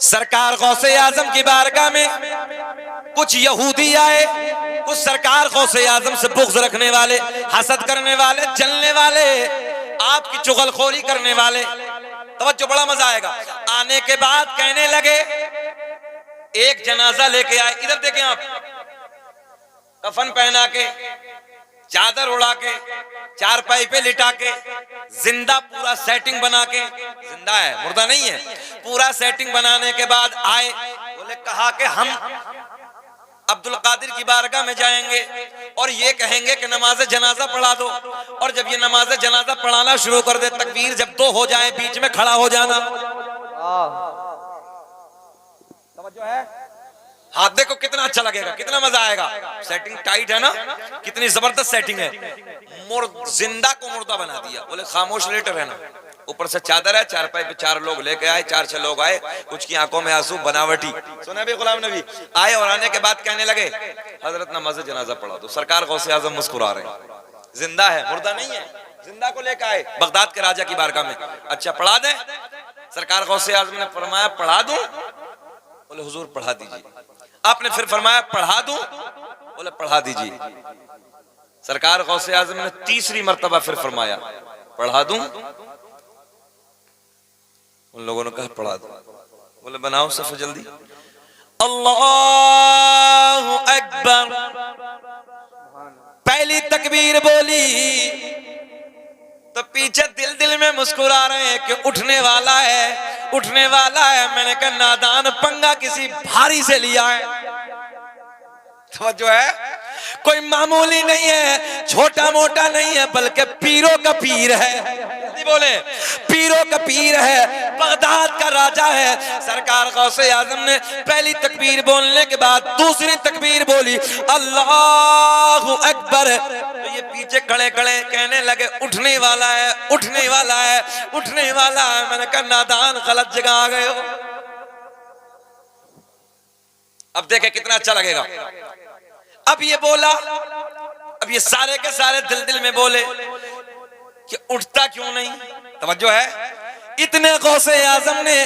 सरकार गौसे आजम की बारगाह में कुछ यहूदी आए, कुछ सरकार गौसे आजम से बुग़्ज़ रखने वाले, हसद करने वाले, जलने वाले, आपकी चुगलखोरी करने वाले। तवज्जो, बड़ा मजा आएगा। आने के बाद कहने लगे, एक जनाजा लेके आए, इधर देखें आप, कफन पहना के, चादर उड़ा के, चारपाई पे लिटा के, जिंदा पूरा सेटिंग बना के, जिंदा है मुर्दा नहीं है, पूरा सेटिंग बनाने के बाद आए, बोले कहा कि हम अब्दुल कादिर की बारगाह में जाएंगे और ये कहेंगे कि नमाज जनाजा पढ़ा दो, और जब ये नमाज जनाजा पढ़ाना शुरू कर दे, तकबीर जब दो हो जाए बीच में खड़ा हो जाना। समझो है, हाथ देखो कितना अच्छा लगेगा, कितना मजा आएगा। सेटिंग टाइट है ना, कितनी जबरदस्त सेटिंग है। जिंदा को मुर्दा बना दिया। बोले खामोश लेटे रहना, ऊपर से चादर है, चारपाई पे चार लोग लेके आए, चार छह लोग आए, कुछ की आंखों में आंसू, बनावटी। सुना भी गुलाम नबी आए और आने के बाद कहने लगे, हजरत नमाज जनाजा पढ़ा दो। सरकार गौसे आजम मुस्कुरा रहे हैं, जिंदा है मुर्दा नहीं है, जिंदा को लेकर आए बगदाद के राजा की बारगाह में। अच्छा पढ़ा दे। सरकार गौसे आजम ने फरमाया पढ़ा दूं? बोले हुजूर पढ़ा दीजिए। आपने फिर फरमाया पढ़ा दूं? बोले पढ़ा दीजिए। सरकार गौसे आजम ने तीसरी मर्तबा फिर फरमाया पढ़ा दूं? उन लोगों ने कहा पढ़ा दो। बोले बनाओ सफ जल्दी। अल्लाहु अकबर, पहली तकबीर बोली तो पीछे दिल दिल में मुस्कुरा रहे हैं कि उठने वाला है, उठने वाला है। मैंने कहा नादान, पंगा किसी भारी से लिया है। तो जो है कोई मामूली नहीं है, छोटा मोटा नहीं है, बल्कि पीरों का पीर है। बोले पीरों का पीर है, बगदाद का राजा है। सरकार गौसे आजम ने पहली तकबीर बोलने के बाद दूसरी तकबीर बोली अल्लाहु अकबर, तो ये पीछे खड़े खड़े कहने लगे उठने वाला है, उठने वाला है, उठने वाला है। मैंने कहा नादान, गलत जगह आ गए हो। अब देखे कितना अच्छा लगेगा। अब ये बोला, अब ये सारे के सारे दिल दिल में बोले कि उठता क्यों नहीं। तवज्जो है, इतने गौसे आजम ने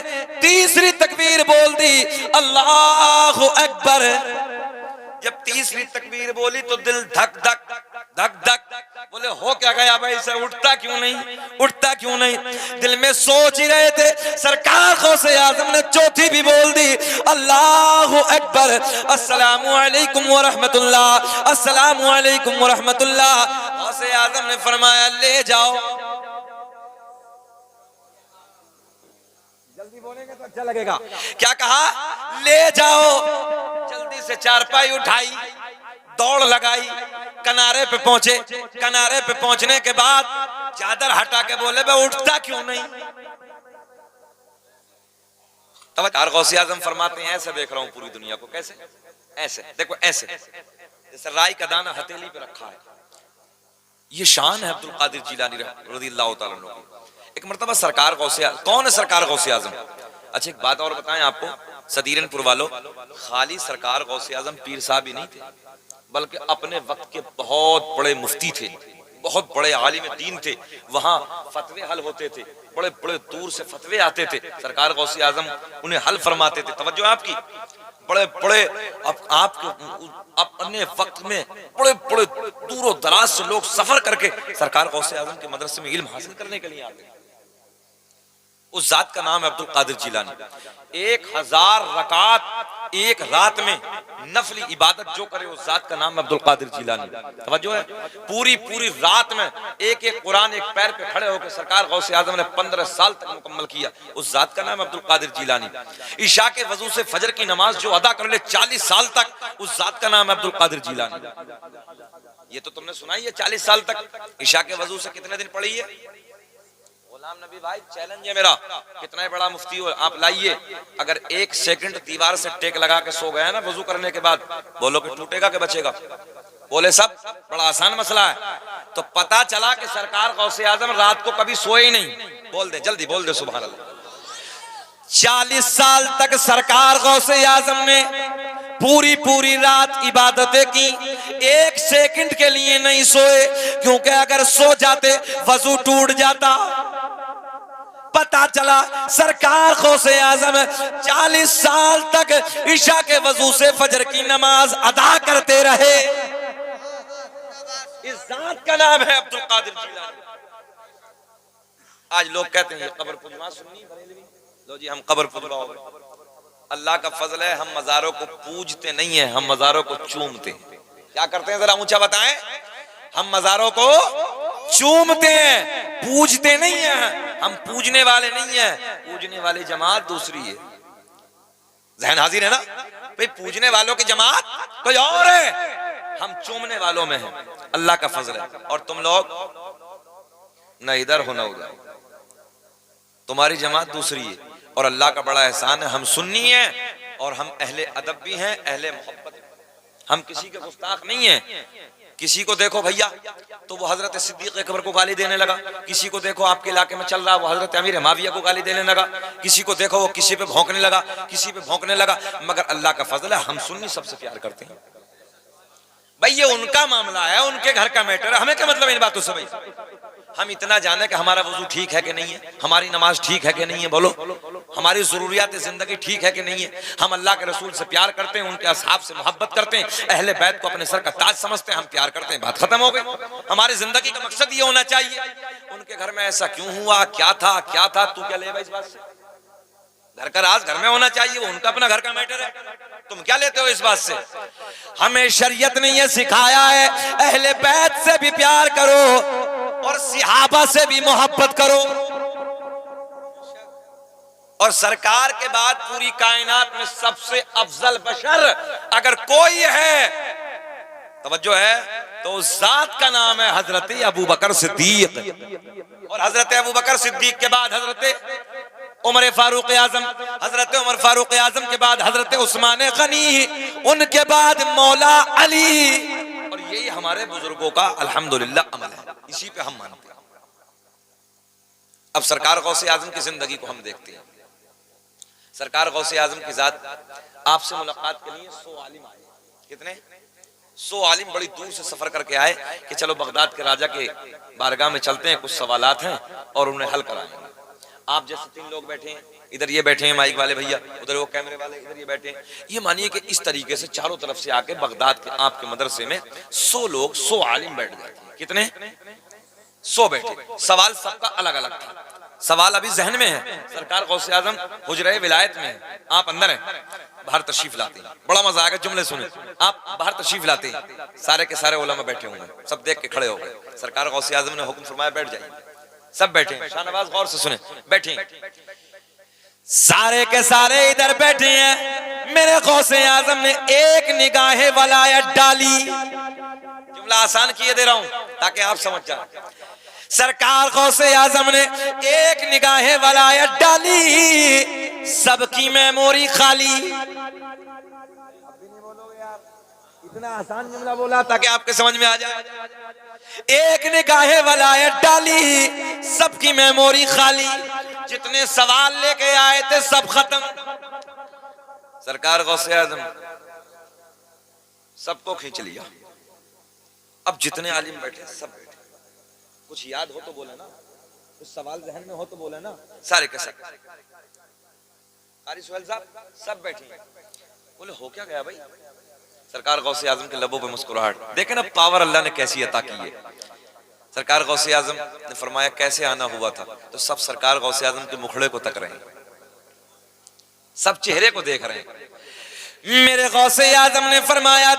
तीसरी तकबीर बोल दी अल्लाहु अकबर। जब तीसरी तकबीर बोली तो दिल धक धक धक धक। बोले हो क्या गया भाई से, उठता क्यों नहीं, उठता क्यों नहीं। दिल में सोच ही रहे थे। सरकार गौसे आजम ने चौथी भी बोल दी अल्लाहु अकबर। अस्सलामु अलैकुम व रहमतुल्लाह, अस्सलामु अलैकुम व रहमतुल्लाह। गौसे आजम ने फरमाया ले जाओ। जल्दी बोलेंगे तो अच्छा लगेगा। क्या कहा? ले जाओ। जल्दी से चारपाई उठाई, दौड़ लगाई, किनारे पे पहुंचे। किनारे पे पहुंचने के बाद चादर हटा के बोले बे उठता क्यों नहीं। तब गौसे आजम फरमाते हैं ऐसे देख रहा हूं पूरी दुनिया को। कैसे? ऐसे देखो, ऐसे जैसे राई का दाना हथेली पे रखा है। ये शान है अब्दुल कादिर जिलानी रज़ियल्लाहु ताला अन्हु की। एक मर्तबा सरकार गौसे, कौन है सरकार गौसे आजम? अच्छा एक बात और बताएं आपको सदीरनपुर वालों, खाली सरकार गौसे आजम पीर साहब ही नहीं थे, बल्कि अपने वक्त के बहुत बड़े मुफ्ती थे, बहुत बड़े आलिम दीन थे। वहां फतवे हल होते थे, बड़े बड़े दूर से फतवे आते थे, सरकार गौसे आजम उन्हें हल फरमाते थे। तवज्जो आपकी, बड़े बड़े अपने वक्त में बड़े बड़े दूर दराज से लोग सफर करके सरकार गौसे आजम के मदरसे में इल्म हासिल करने के लिए आते। उस जात का नाम है अब्दुल कादिर जिलानी। 1000 रकात एक रात में नफली इबादत जो करे उस जात का नाम अब्दुल कादिर जिलानी। तवज्जो है, पूरी पूरी रात में एक एक कुरान एक पैर पे खड़े होकर सरकार गौसे आजम ने 15 साल तक मुकम्मल किया। उस जात का नाम अब्दुल कादिर जिलानी। ईशा के वजू से फजर की नमाज जो अदा कर ले 40 साल तक, उस जात का नाम अब्दुल कादिर जिलानी। ये तो तुमने सुना ही है, 40 साल तक ईशा के वजू से कितने दिन पढ़ी है। गुलाम नबी भाई चैलेंज है मेरा, कितना बड़ा मुफ्ती हो आप, लाइए। अगर 1 सेकंड दीवार से टेक लगा के सो गया ना वजू करने के बाद, बोलो कि टूटेगा कि बचेगा? बोले सब, बड़ा आसान मसला है। तो पता चला कि सरकार गौसे आजम रात को कभी सोए ही नहीं। बोल दे जल्दी, बोल दे सुभान अल्लाह। 40 साल तक सरकार गौसे आजम ने पूरी पूरी रात इबादतें की, 1 सेकंड के लिए नहीं सोए, क्योंकि अगर सो जाते वजू टूट जाता। पता चला सरकार गौसे आजम 40 साल तक ईशा के वजू से फजर की नमाज अदा करते रहे। इस जात का नाम है अब्दुल कादिर जिलानी। आज लोग कहते हैं ये कब्र पुजवा सुन्नी बरेलवी, लो जी हम कब्र पुजवा हो गए। अल्लाह का फजल है, हम मज़ारों को पूजते नहीं है, हम मज़ारों को चूमते हैं। क्या करते हैं जरा ऊंचा बताएं? हम मज़ारों को चूमते हैं, पूजते नहीं है। हम पूजने वाले नहीं है, पूजने वाली जमात दूसरी है। जहन हाजिर है ना भाई? पूजने वालों की जमात कोई और है, हम चूमने वालों में हैं। अल्लाह का फजल है। और तुम लोग न इधर हो न उधर, तुम्हारी जमात दूसरी है। और अल्लाह का बड़ा एहसान है, हम सुन्नी हैं और हम अहले अदब भी हैं, अहले मोहब्बत। हम किसी के गुस्ताख नहीं हैं। किसी को देखो भैया तो वो हजरत सिद्दीक अकबर को गाली देने लगा, किसी को देखो आपके इलाके में चल रहा वो हजरत अमीर माविया को गाली देने लगा, किसी को देखो वो किसी पे भौंकने लगा, किसी पे भौंकने लगा। मगर अल्लाह का फजल है, हम सुन्नी सबसे प्यार करते हैं। भाई ये उनका मामला है, उनके घर का मैटर है, हमें क्या मतलब इन बातों से? भाई हम इतना जाने कि हमारा वजू ठीक है कि नहीं है, हमारी नमाज ठीक है कि नहीं है, बोलो, हमारी जरूरियात जिंदगी ठीक है कि नहीं है, हम अल्लाह के रसूल से प्यार करते हैं, उनके असहाब से मोहब्बत करते हैं, अहले बैत को अपने सर का ताज समझते हैं, हम प्यार करते हैं, बात खत्म हो गई। हमारी जिंदगी का मकसद ये होना चाहिए। उनके घर में ऐसा क्यों हुआ, क्या था, तू क्या लेगा इस बात से? घर का राज घर में होना चाहिए, वो उनका अपना घर का मैटर है, तुम क्या लेते हो इस बात से? हमें शरीयत ने यह सिखाया है अहले बैत से भी प्यार करो और सिहाबा से भी मोहब्बत करो। और सरकार के बाद पूरी कायनात में सबसे अफजल बशर अगर कोई है, तवज्जो है, तो उस जात का नाम है हजरत अबू बकर सिद्दीक। और हजरत अबू बकर सिद्दीक के बाद हजरत उमर फारूक आजम, हजरत उमर फारूक आजम के बाद हजरत उस्मान गनी, उनके बाद मौला अली। और यही हमारे बुजुर्गों का अल्हम्दुलिल्लाह अमल है, इसी पे हम मानते हैं। अब सरकार गौसे आजम की जिंदगी को हम देखते हैं। सरकार गौसे आजम की जात आपसे मुलाकात के लिए 100 आलिम आए। कितने? 100 आलिम बड़ी दूर से सफर करके आए कि चलो बगदाद के राजा के बारगाह में चलते हैं, कुछ सवालात हैं और उन्हें हल कराएंगे। आप जैसे 3 लोग बैठे हैं, इधर ये बैठे हैं माइक वाले भैया, उधर वो कैमरे वाले, इधर ये बैठे हैं। ये मानिए कि इस तरीके से चारों तरफ से आके बगदाद के आपके मदरसे में 100 लोग, 100 आलिम बैठ जाते हैं। कितने? 100 बैठे। सवाल सबका अलग अलग था। सवाल अभी जहन में है। सरकार गौसे आजम हुजरे विलायत में है, आप अंदर हैं, बाहर तशरीफ लाते हैं। बड़ा मजा आएगा, जुमले सुने। आप बाहर तशरीफ लाते हैं, सारे के सारे उलमा बैठे होंगे, सब देख के खड़े हो गए। सरकार गौसे आजम ने हुक्म फरमाया बैठ जाइए। सब बैठे, शाहनवाज गौर से सुने, बैठे। सारे के सारे इधर बैठे हैं। मेरे गौसे आजम ने एक निगाहे वलायत डाली। जुमला आसान किए दे रहा हूं ताकि आप समझ जाए। सरकार गौसे आजम ने एक निगाहे वलायत डाली, सबकी मेमोरी खाली। इतना आसान जुमला बोला ताकि आपके समझ में आ जाए। एक निगाहे वलायत डाली, सबकी मेमोरी खाली। जितने सवाल लेके आए थे सब खत्म। सरकार गौसे आजम सबको खींच लिया। अब जितने आलिम बैठे सब बैठे। कुछ याद हो तो बोले ना, कुछ सवाल जहन में हो तो बोले ना। सारे के सब कारी सुहेल साहब सब बैठे। बोले हो क्या गया भाई? सरकार गौसे आजम के लबों पे मुस्कुराहट। देखे ना पावर अल्लाह ने कैसी अता की है। सरकार गौसे आजम ने फरमाया कैसे आना हुआ था, तो सब सरकार गौसे आजम के मुखड़े को तक रहे हैं, सब चेहरे को देख रहे हैं। मेरे गौसे आजम ने फरमाया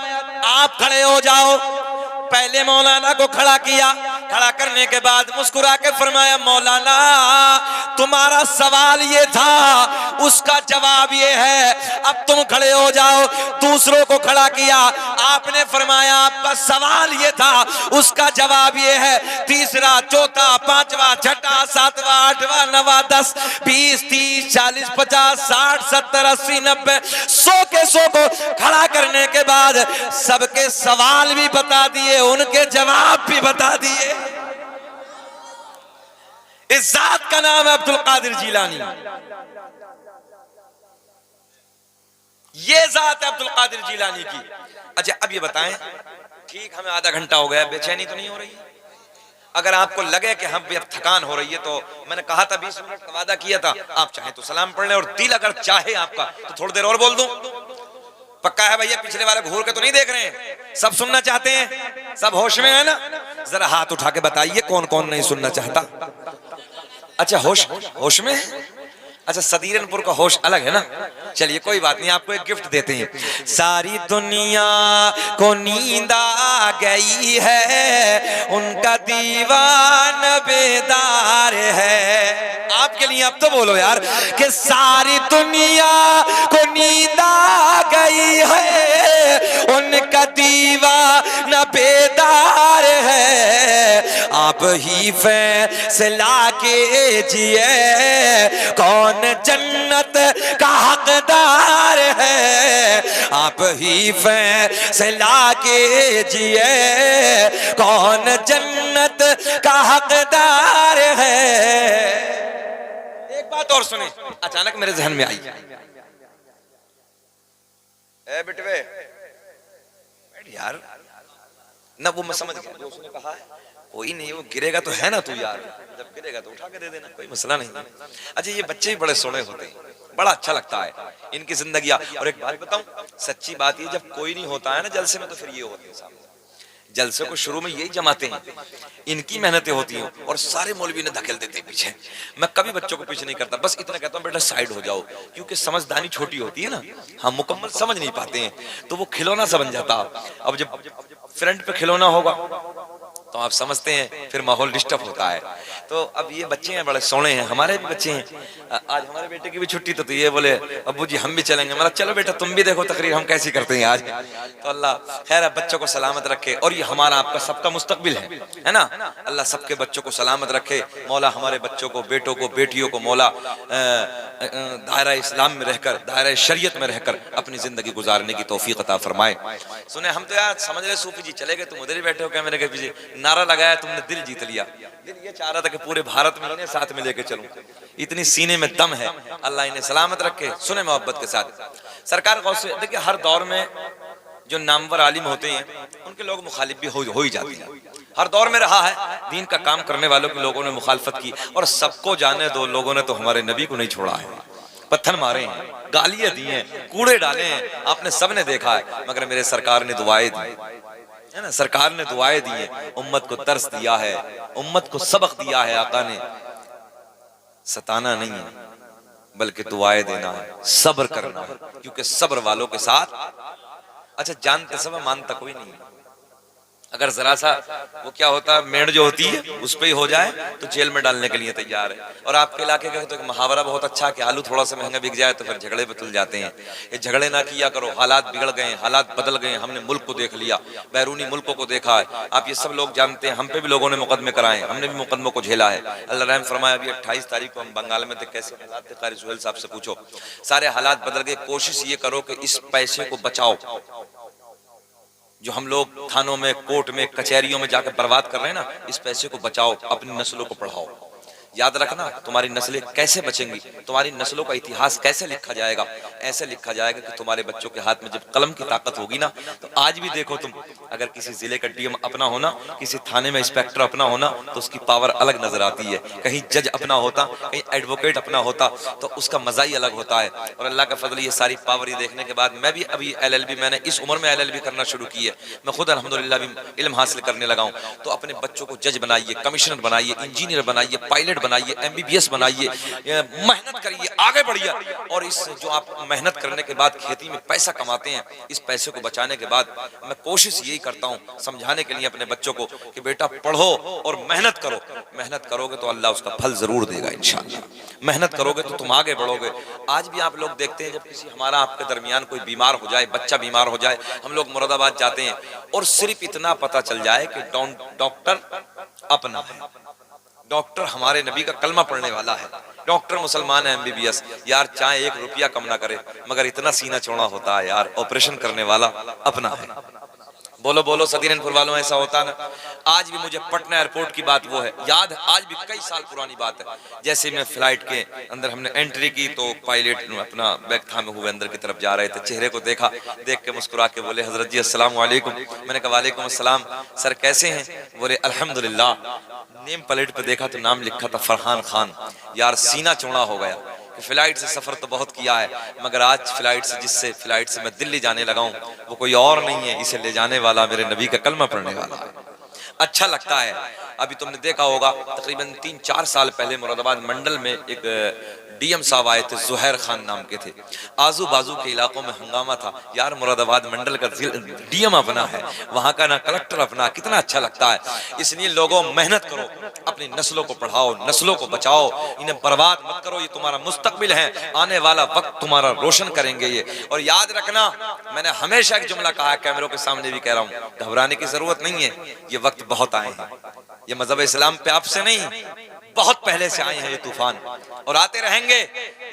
आप खड़े हो जाओ। पहले मौलाना को खड़ा किया, खड़ा करने के बाद मुस्कुरा के फरमाया मौलाना तुम्हारा सवाल ये था, उसका जवाब ये है, अब तुम खड़े हो जाओ। दूसरों को खड़ा किया, आपने फरमाया आपका सवाल ये था, उसका जवाब ये है। तीसरा, चौथा, पांचवा, छठा, सातवां, आठवां, 9वां, 10, 20, 30, 40, 50, 60, 70, 80, 90, 100 के 100 को खड़ा करने के बाद सबके सवाल भी बता दिए, उनके जवाब भी बता दिए। इस जात का नाम है अब्दुल कादिर जिलानी। ये जात है अब्दुल कादिर जिलानी की। अच्छा अब ये बताएं, ठीक हमें आधा घंटा हो गया, बेचैनी तो नहीं हो रही? अगर आपको लगे कि हम भी अब थकान हो रही है तो मैंने कहा था 20 मिनट का वादा किया था, आप चाहे तो सलाम पढ़ लें, और दिल अगर चाहे आपका तो थोड़ी देर और बोल दूं। पक्का है भैया? पिछले वाले घूर के तो नहीं देख रहे हैं? सब सुनना चाहते हैं? सब होश में है ना? जरा हाथ उठा के बताइए कौन कौन नहीं सुनना चाहता। अच्छा, होश होश में? अच्छा, सदीरनपुर का होश अलग है ना? चलिए कोई बात नहीं, आपको एक गिफ्ट देते हैं। सारी दुनिया को नींद आ गई है, उनका दीवान बेदार है। आपके लिए अब तो बोलो यार कि सारी दुनिया को नींद आ गई है, उनका दीवान बेदार है। आप ही फैसला कीजिए कौन जन्नत का हकदार है। आप ही फैसला कीजिए कौन जन्नत का हकदार है। एक बात और सुने, अचानक मेरे जहन में आई। ए बिटवे बैठ यार, ना वो मैं समझ गया जो उसने कहा है। कोई नहीं, वो गिरेगा तो है ना तू यार, जब गिरेगा तो उठा के दे देना, कोई मसला नहीं। अच्छा, ये बच्चे भी बड़े सोने होते हैं, बड़ा अच्छा लगता है इनकी जिंदगी। और एक बात बताऊं, सच्ची बात ये, जब कोई नहीं होता है ना जलसे में, तो फिर ये होते हैं सामने। जलसे को शुरू में यही जमाते हैं, इनकी मेहनतें होती हैं, और सारे मौलवी ने धकेल देते हैं पीछे। मैं कभी बच्चों को पीछे नहीं करता, बस इतना कहता हूँ बेटा साइड हो जाओ, क्योंकि समझदारी छोटी होती है ना, हम मुकम्मल समझ नहीं पाते हैं, तो वो खिलौना समझ जाता। अब जब फ्रंट पे खिलौना होगा तो आप समझते हैं फिर माहौल डिस्टर्ब होता है। तो अब ये बच्चे हैं, बड़े सोने हैं, हमारे भी बच्चे हैं। आज हमारे बेटे की भी छुट्टी, तो ये बोले अब्बू जी हम भी चलेंगे। मतलब चलो बेटा तुम भी देखो तकरीर हम कैसी करते हैं आज। तो अल्लाह खैर बच्चों को सलामत रखे, और ये हमारा आपका सबका मुस्तकबिल है ना। अल्लाह सबके बच्चों को सलामत रखे। मौला हमारे बच्चों को, बेटों को, बेटियों को मौला दायरा इस्लाम में रहकर, दायरा शरीयत में रहकर अपनी जिंदगी गुजारने की तौफीक अता फरमाए। सुने, हम तो यार समझ रहे सूफी जी चले गए, तुम उधर ही बैठे हो क्या मेरे के पीछे? नारा लगाया तुमने, दिल जीत लिया। दिल ये चाह रहा था कि पूरे भारत में इन्हें साथ में लेके चलूं, इतनी सीने में दम है। अल्लाह इन्हें सलामत रखे। सुने मोहब्बत के साथ, सरकार गौर से देखिए, हर दौर में जो नामवर आलिम होते हैं उनके लोग मुखालिफ भी हो ही जाते हैं। हर दौर में रहा है, दीन का काम करने वालों के लोगों ने मुखालफत की, और सबको जाने दो, लोगों ने तो हमारे नबी को नहीं छोड़ा है, पत्थर मारे हैं, गालियां दी हैं, कूड़े डाले हैं, आपने सबने देखा है। मगर मेरे सरकार ने दुआएं दी है ना, सरकार ने दुआएं दी हैं, उम्मत को तरस दिया है, उम्मत को सबक दिया है। आका ने सताना नहीं है बल्कि दुआएं देना है, सब्र करना है, क्योंकि सब्र वालों के साथ। अच्छा, जानते सब मानता कोई नहीं है। अगर जरा सा वो क्या होता है, मेड़ जो होती है उस पे ही हो जाए तो जेल में डालने के लिए तैयार है। और आपके इलाके का तो एक मुहावरा बहुत अच्छा कि आलू थोड़ा सा महंगा बिक जाए तो फिर झगड़े पे तुल जाते हैं। ये झगड़े ना किया करो, हालात बिगड़ गए, हालात बदल गए, हमने मुल्क को देख लिया, बैरूनी मुल्कों को देखा है। आप ये सब लोग जानते हैं, हम पे भी लोगों ने मुकदमे कराए, हमने भी मुकदमों को झेला है। अल्लाह रहम फरमाए, अभी 28 तारीख को हम बंगाल में थे, कैसे हालात थे कारी सुहेल साहब से पूछो, सारे हालात बदल गए। कोशिश ये करो कि इस पैसे को बचाओ, जो हम लोग थानों में, कोर्ट में, कचहरियों में जाकर बर्बाद कर रहे हैं ना, इस पैसे को बचाओ, अपनी नस्लों को पढ़ाओ। याद रखना, तुम्हारी नस्लें कैसे बचेंगी, तुम्हारी नस्लों का इतिहास कैसे लिखा जाएगा। ऐसे लिखा जाएगा कि तुम्हारे बच्चों के हाथ में जब कलम की ताकत होगी ना, तो आज भी देखो तुम, अगर किसी जिले का डीएम अपना होना, किसी थाने में इंस्पेक्टर अपना होना, तो उसकी पावर अलग नजर आती है। कहीं जज अपना होता, कहीं एडवोकेट अपना होता, तो उसका मजा ही अलग होता है। और अल्लाह का फजल, ये सारी पावर ये देखने के बाद मैं भी अभी LLB, मैंने इस उम्र में LLB करना शुरू की है, मैं खुद अल्हम्दुलिल्लाह भी इल्म हासिल करने लगा हूँ। तो अपने बच्चों को जज बनाइए, कमिश्नर बनाइए, इंजीनियर बनाइए, पायलट बनाइए, MBBS बनाइए, मेहनत करिए, आगे बढ़िए। और इस जो आप मेहनत करने के बाद खेती में पैसा कमाते हैं, इस पैसे को बचाने के बाद मैं कोशिश यही करता हूँ समझाने के लिए अपने बच्चों को कि बेटा पढ़ो और मेहनत करो। मेहनत करोगे तो अल्लाह उसका फल जरूर देगा इंशाअल्लाह। मेहनत करोगे तो तुम आगे बढ़ोगे। आज भी आप लोग देखते हैं, जब किसी हमारा आपके दरमियान कोई बीमार हो जाए, बच्चा बीमार हो जाए, हम लोग मुरादाबाद जाते हैं और सिर्फ इतना पता चल जाए कि डॉक्टर अपना है, डॉक्टर हमारे नबी का कलमा पढ़ने वाला है, डॉक्टर मुसलमान है, MBBS, यार चाहे 1 रुपया कम ना करे, मगर इतना सीना चौड़ा होता है यार, ऑपरेशन करने वाला अपना है। बोलो बोलो सदीरनपुर वालों, ऐसा होता ना। आज भी मुझे पटना एयरपोर्ट की बात वो है याद है, आज भी कई साल पुरानी बात है। जैसे मैं फ्लाइट के अंदर हमने एंट्री की तो पायलट अपना बैग थामे हुए अंदर की तरफ जा रहे थे, चेहरे को देखा, देख के मुस्कुरा के बोले हजरत जी अस्सलाम वालेकुम। मैंने कहा वालेकुम अस्सलाम, सर कैसे हैं? बोले अल्हम्दुलिल्लाह। नेम प्लेट पे देखा तो नाम लिखा था फरहान खान। यार सीना चौड़ा हो गया कि फ्लाइट से सफर तो बहुत किया है, मगर आज जिससे फ्लाइट से मैं दिल्ली जाने लगा हूं वो कोई और नहीं है, इसे ले जाने वाला मेरे नबी का कलमा पढ़ने वाला है। अच्छा लगता है। अभी तुमने देखा होगा तकरीबन 3-4 साल पहले मुरादाबाद मंडल में एक डीएम साहब आए थे, जुहैर खान नाम के थे। आजू बाजू के इलाकों में हंगामा था, यार मुरादाबाद मंडल का डीएम अपना है, वहां का ना कलेक्टर अपना, कितना अच्छा लगता है। इसलिए लोगों मेहनत करो, अपनी नस्लों को पढ़ाओ, नस्लों को बचाओ, इन्हें बर्बाद मत करो, ये तुम्हारा मुस्तकबिल है, आने वाला वक्त तुम्हारा रोशन करेंगे ये। और याद रखना, मैंने हमेशा एक जुमला कहा है, कैमरों के सामने भी कह रहा हूँ, घबराने की जरूरत नहीं है, ये वक्त बहुत आए हैं, ये मजहब इस्लाम पे आपसे नहीं, बहुत पहले से आए हैं ये तूफान और आते रहेंगे।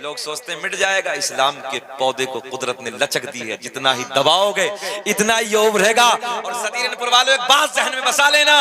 लोग सोचते मिट जाएगा, इस्लाम के पौधे को कुदरत ने लचक दी है, जितना ही दबाओगे इतना ही ये उभरेगा। और सदीरनपुर वालों एक बात ज़हन में बसा लेना,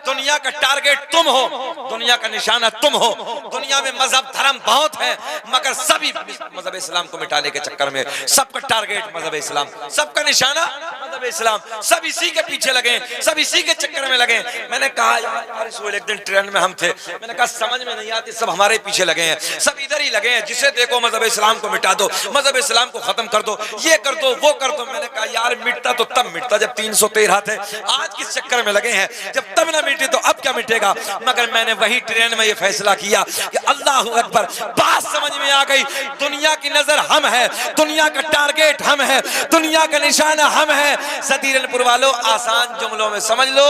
दुनिया का टारगेट तुम हो, दुनिया का निशाना तुम हो। दुनिया में मजहब धर्म बहुत है, मगर सभी मजहब इस्लाम को मिटाने के चक्कर में सबका टारगेट मजहब इस्लाम, सबका निशाना मजहब इस्लाम, सब इसी के पीछे लगे, सब इसी के चक्कर में लगे। मैंने कहा यार सोहेल, एक दिन ट्रेन में हम थे, मैंने कहा समझ में नहीं आती, सब हमारे पीछे लगे हैं, सब इधर ही लगे हैं, जिसे देखो मजहब इस्लाम को मिटा दो, मजहब इस्लाम को खत्म कर दो, ये कर दो वो कर दो। मैंने कहा यार मिटता तो तब मिटता जब 313 थे, आज किस चक्कर में लगे हैं, जब तब ना मिटे तो अब क्या मिटेगा। मगर मैंने वही ट्रेन में ये फैसला किया कि अल्लाह अकबर, बात समझ में आ गई, दुनिया की नजर हम है, दुनिया का टारगेट हम है, दुनिया का निशाना हम है। सदीरनपुर वालों आसान जुमलों में समझ लो,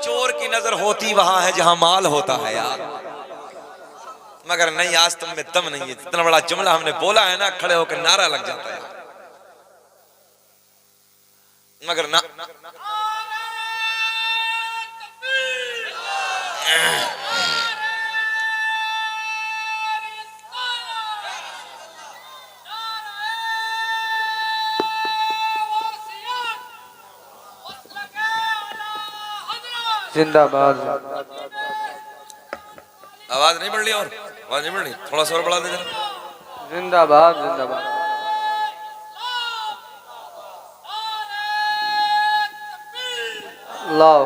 चोर की नजर होती वहां है जहां माल होता है यार, मगर नहीं, आज तुम में दम नहीं है। इतना बड़ा जुमला हमने बोला है ना, खड़े होकर नारा लग जाता है, मगर ना जिंदाबाद। आवाज नहीं बढ़ रही, और आवाज नहीं बढ़ रही, थोड़ा सा और बढ़ा दे जरा। जिंदाबाद जिंदाबाद। अल्लाह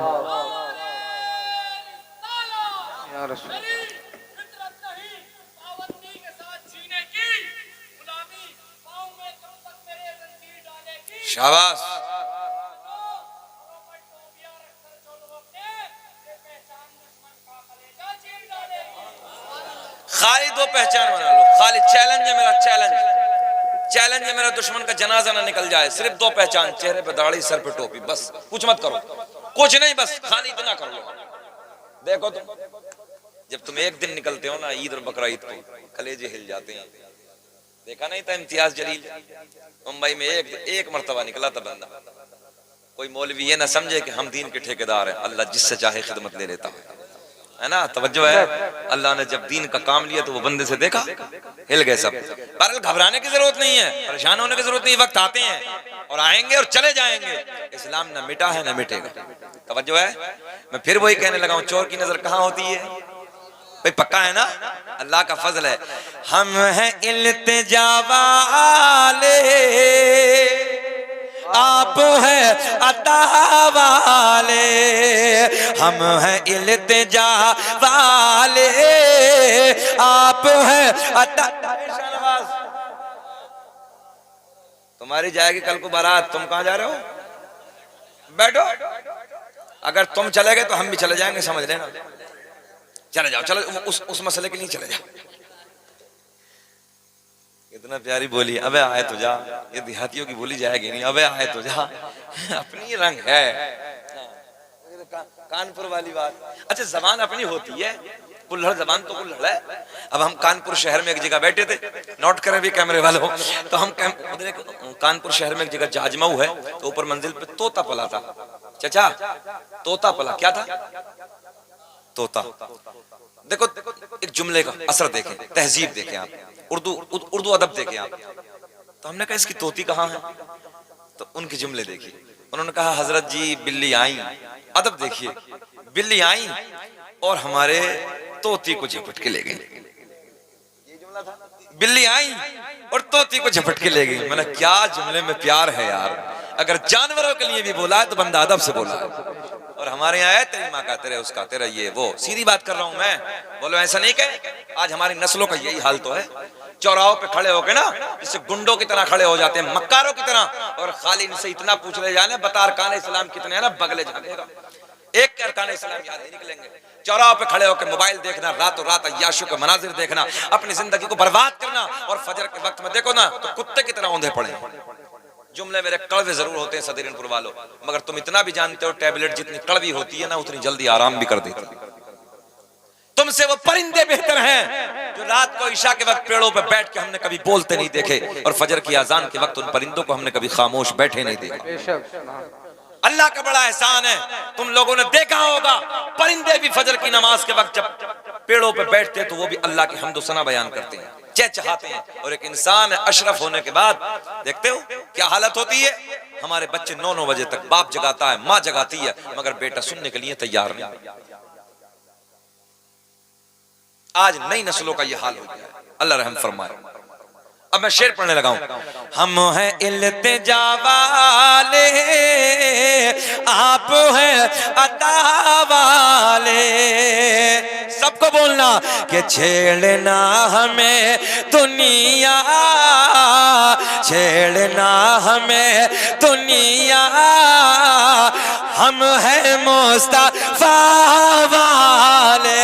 या रसूल। शाबाश। खाली दो पहचान बना लो, खाली चैलेंज है मेरा, चैलेंज है मेरा, दुश्मन का जनाजा ना निकल जाए, सिर्फ दो पहचान, चेहरे पे दाढ़ी, सर पे टोपी, बस कुछ मत करो, कुछ नहीं, बस खाली इतना कर लो। देखो तुम जब तुम एक दिन निकलते हो ना ईद और बकरा ईद को, कलेजे हिल जाते हैं। देखा नहीं था इम्तियाज जलील, मुंबई में एक मर्तबा निकला था बंदा। कोई मौलवी ये ना समझे कि हम दीन के ठेकेदार हैं, अल्लाह जिससे चाहे खिदमत ले लेता है ना, तवज्जो है। अल्लाह ने जब दीन का काम लिया तो वो बंदे से देखा, हिल गए सब। बहरहाल घबराने की जरूरत नहीं है, परेशान होने की जरूरत नहीं, वक्त आते हैं और आएंगे और चले जाएंगे। इस्लाम ना मिटा है ना मिटेगा, तवज्जो है। मैं फिर वही कहने लगा हूँ, चोर की नजर कहाँ होती है भाई, पक्का है ना, अल्लाह का फजल है। हम हैं इल्तिजा वाले, आप हैं अता वाले, हम हैं इल्तिजा वाले, आप हैं अता। तुम्हारी जाएगी कल को बारात, तुम कहां जा रहे हो? बैठो, अगर तुम चले गए तो हम भी चले जाएंगे, समझ लेना। चले जाओ, चलो उस मसले के लिए चले जाओ। इतना प्यारी बोली, अबे आए तो जा, ये देहातियों की बोली जाएगी नहीं, अबे आए तो जा, अपनी रंग है। कानपुर वाली बात, अच्छा जबान अपनी होती है, कुल्हड़ जबान तो कुल्हड़ है। अब हम कानपुर शहर में एक जगह बैठे थे, नोट करें भी कैमरे वालों, तो हम कानपुर शहर में एक जगह जाजमऊ है, तो ऊपर मंजिल पे तोता पला था। चाचा तोता पला, क्या था? तोता। देखो एक जुमले का असर देखें, तहजीब देखें आप, उर्दू अदब देखें आप। तो हमने कहा इसकी तोती कहाँ है, तो उनके जुमले देखिए। उन्होंने कहा हजरत जी बिल्ली आई, अदब देखिए, बिल्ली आई और हमारे तोती को झपट के ले गई। ये जुमला था, बिल्ली आई और तोती को झपट के ले गई। मैंने क्या जुमले में प्यार है यार, अगर जानवरों के लिए भी बोला है तो बंदा अदब से बोला है। और हमारे यहाँ है तेरी माँ का, तेरे उसका, तेरा ये वो, सीधी बात कर रहा हूं मैं, बोलो ऐसा नहीं कहे। आज हमारी नस्लों का यही हाल तो है, चौराहों पे खड़े होके ना जैसे गुंडों की तरह खड़े हो जाते हैं, मक्कारों की तरह, और खाली इनसे इतना पूछ ले जाने बता अरकान इस्लाम कितने हैं ना, बगले जानेगा, एक अरकान इस्लाम याद नहीं निकलेंगे। चौराहों पे खड़े होकर मोबाइल देखना, रातों रात अय्याशों के मनाजिर देखना, अपनी जिंदगी को बर्बाद करना, और फजर के वक्त में देखो ना तो कुत्ते की तरह औंधे पड़े। जुमले मेरे कड़वे जरूर होते हैं सदरीनपुर वालों, मगर तुम इतना भी जानते हो टैबलेट जितनी कड़वी होती है ना उतनी जल्दी आराम भी कर देती है। तुमसे वो परिंदे बेहतर हैं जो रात को ईशा के वक्त पेड़ों पे बैठ के हमने कभी बोलते नहीं देखे, और फजर की अजान के वक्त उन परिंदों को हमने कभी खामोश बैठे नहीं देखा। अल्लाह का बड़ा एहसान है, तुम लोगों ने देखा होगा परिंदे भी फजर की नमाज के वक्त जब पेड़ों पे बैठते हैं तो वो भी अल्लाह की हम्दो सना बयान करते हैं, चहचहाते हैं। और एक इंसान अशरफ होने के बाद देखते हो क्या हालत होती है। हमारे बच्चे 9-9 बजे तक बाप जगाता है, माँ जगाती है, मगर बेटा सुनने के लिए तैयार नहीं। आज नई नस्लों का यह हाल हो गया है, अल्लाह रहम फरमाए। अब मैं शेर पढ़ने लगा हूं। हम हैं इल्तिजा वाले, आप हैं अता वाले, सबको बोलना कि छेड़ना हमें दुनिया, छेड़ना हमें दुनिया, हम हैं मुस्तफा वाले,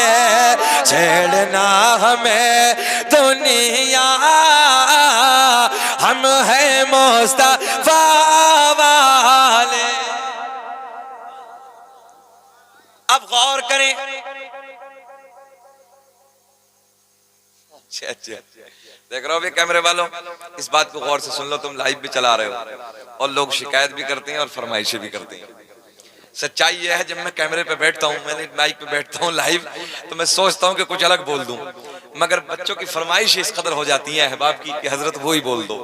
छेड़ना हमें दुनिया, हम हैं मुस्तफा वाले। अब गौर करें, अच्छा देख रहे हो भी कैमरे वालों, इस बात को गौर से सुन लो, तुम लाइव भी चला रहे हो और लोग शिकायत भी करते हैं और फरमाइशें भी करते हैं। सच्चाई यह है, जब मैं कैमरे पे बैठता हूँ, मैंने माइक पे बैठता हूँ लाइव, तो मैं सोचता हूँ कि कुछ अलग बोल दूं, मगर बच्चों की फरमाइश इस कदर हो जाती है अहबाब की कि हजरत वो ही बोल दो,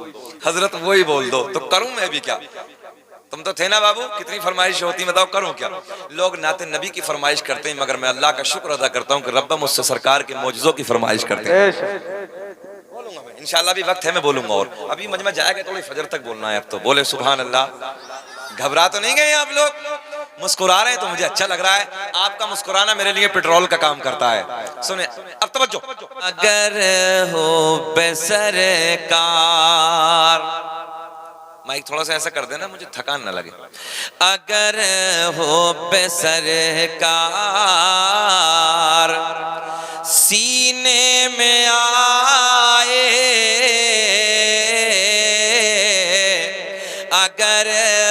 हजरत वो ही बोल दो, तो करूं मैं भी क्या। तुम तो थे ना बाबू, कितनी फरमाइश होती, बताओ करूं क्या। लोग नाते नबी की फरमाइश करते हैं, मगर मैं अल्लाह का शुक्र अदा करता हूं कि रब्बा मुझसे सरकार के मौजज़ों की फरमाइश करते हैं। बोलूंगा मैं इंशाअल्लाह, भी वक्त है, मैं बोलूंगा, और अभी मजमा जाएगा थोड़ी फजर तक बोलना है। अब तो बोले सुभान अल्लाह। घबरा तो नहीं गए आप लोग, मुस्कुरा रहे हैं तो मुझे अच्छा लग रहा है। आपका मुस्कुराना मेरे लिए पेट्रोल का काम करता है। सुने अब तवज्जो। अगर हो बेसरकार, माइक थोड़ा सा ऐसा कर देना, मुझे थकान ना लगे। अगर हो बेसरकार, सीने में आए, अगर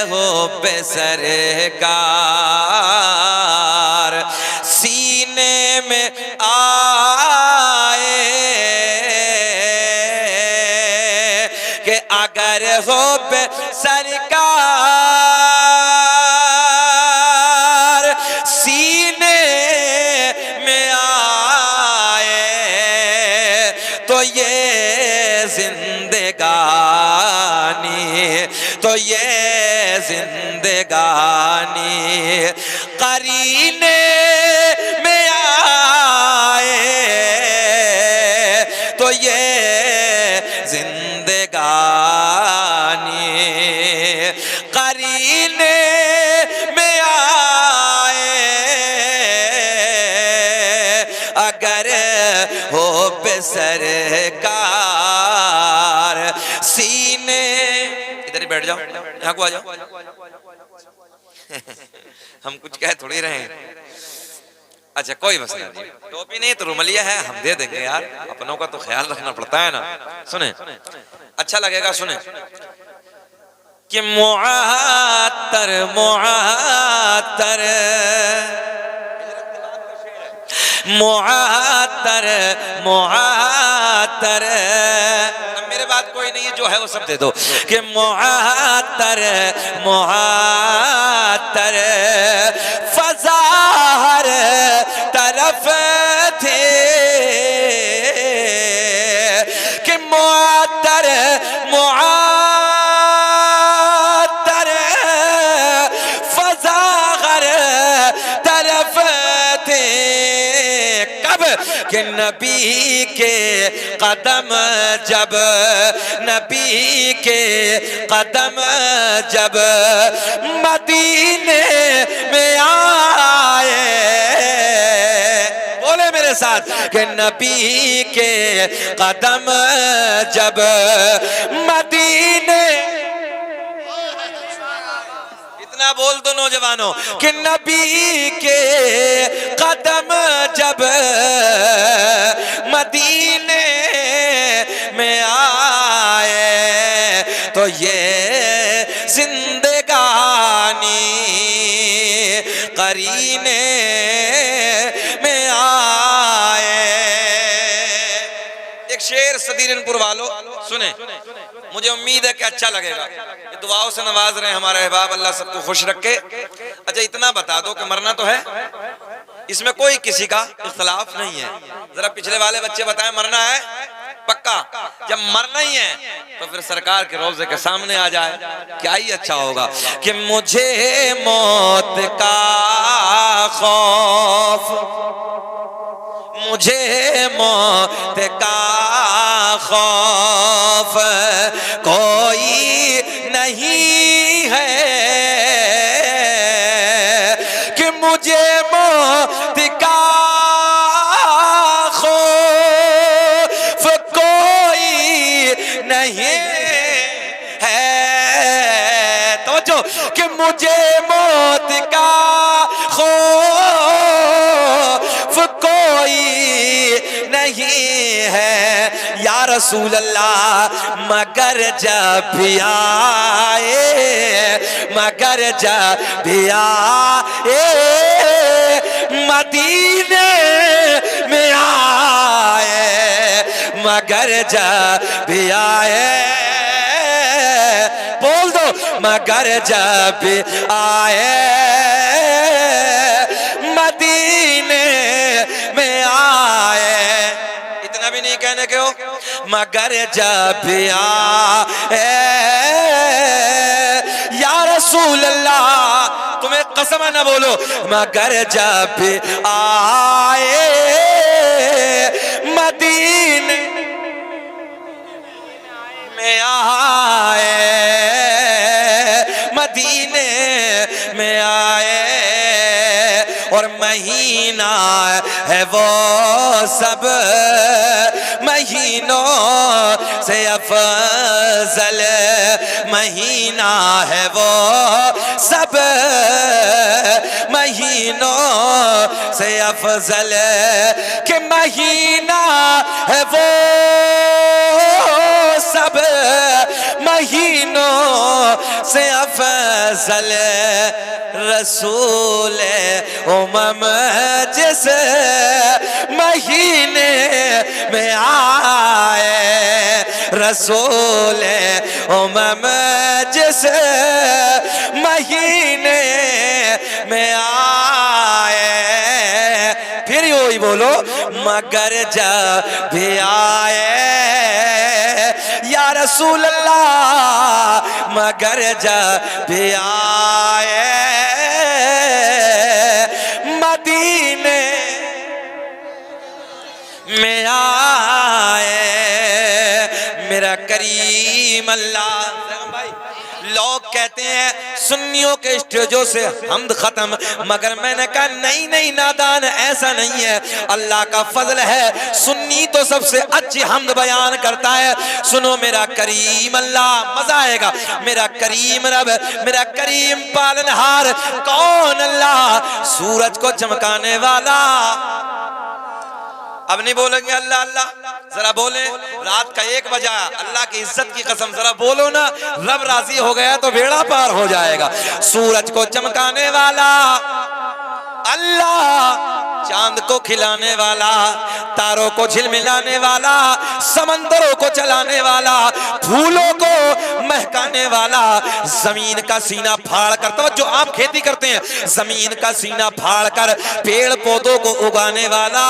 हो बेसरकार, सीने में आए, कि अगर हो बेसरकार, सीने में आए, तो ये जिंदगानी, तो ये जिंदगानी करीने में आए, तो ये जिंदगानी करीने में आए, अगर हो बेसरकार, सीने। इधर ही बैठ जाओ, यहाँ को आ जाओ। हम कुछ कह थोड़ी रहे हैं। अच्छा कोई मसला नहीं, टोपी नहीं तो रुमलिया है, हम दे देंगे यार, अपनों का तो ख्याल रखना पड़ता है ना। सुने अच्छा लगेगा, सुने कि मुआत्तर मुआत्तर मुआत्तर मुआत्तर, मेरे बात कोई नहीं है, जो है वो सब दे दो। कि मुआत्तर मुआत्तर फज़ा हर तरफ थे, कि मुआत्तर मुआत्तर कि नबी के कदम जब, नबी के कदम जब मदीने में आए, बोले मेरे साथ कि नबी के कदम जब मदीने, इतना बोल दो नौजवानों कि नबी के कदम जब मदीने में आए तो ये जिंदगानी करीने में आए। एक शेर सदीरनपुर वालों सुने, मुझे उम्मीद है कि अच्छा लगेगा। ये दुआओं से नवाज रहे हमारे अहबाब, अल्लाह सबको खुश रखे। अच्छा इतना बता दो कि मरना तो है, इसमें कोई किसी का इख्तलाफ नहीं है। जरा पिछले वाले बच्चे बताएं मरना है पक्का। जब मरना ही है तो फिर सरकार के रोजे के सामने आ जाए, क्या ही अच्छा होगा कि मुझे मौत का खौफ, मुझे मौत का खौफ कोई नहीं है, कि मुझे मौत का खौफ कोई नहीं है। तो जो कि मुझे मौत का खौफ कोई नहीं है या रसूल अल्लाह, मगर जब भी आए, मगर जब भी आए मदीने में आए, मगर जब भी आए, बोल दो मगर जब भी आए मदीने में आए। इतना भी नहीं कहने के हो, मगर जब भी आए या रसूल अल्लाह, तुम्हें कसम न बोलो, मगर जब भी आए मदीने में आए, मदीने में आए, और महीना है वो सब महीनों से अफजल, महीना है वो सब महीनों से अफजल, कि महीना है वो सब महीनों से अफजल, रसूल उमम जिस महीने में आए, रसूल उमम जिस महीने में आए। फिर यही बोलो मगर जब भी आए या रसूल अल्लाह, मगर जब भी आए मदीने में आए, मेरा करीम अल्लाह। भाई लोग कहते हैं सुन्नियों के स्टेजों से हमद खत्म, मगर मैंने कहा नहीं नहीं नादान, ऐसा नहीं है। अल्लाह का फजल है, सुन्नी तो सबसे अच्छी हमद बयान करता है। सुनो मेरा करीम अल्लाह, मजा आएगा। मेरा करीम रब, मेरा करीम पालनहार कौन? अल्लाह, सूरज को चमकाने वाला। अब नहीं बोलेंगे अल्लाह अल्लाह, जरा बोले रात का 1 बजा, अल्लाह की इज्जत की कसम जरा बोलो ना, रब राजी हो गया तो बेड़ा पार हो जाएगा। सूरज को चमकाने वाला अल्लाह, चांद को खिलाने वाला, तारों को झिलमिलाने वाला, समंदरों को चलाने वाला, फूलों को महकाने वाला, जमीन का सीना फाड़ कर, तवज्जो, आप खेती करते हैं, जमीन का सीना फाड़ कर पेड़ पौधों को उगाने वाला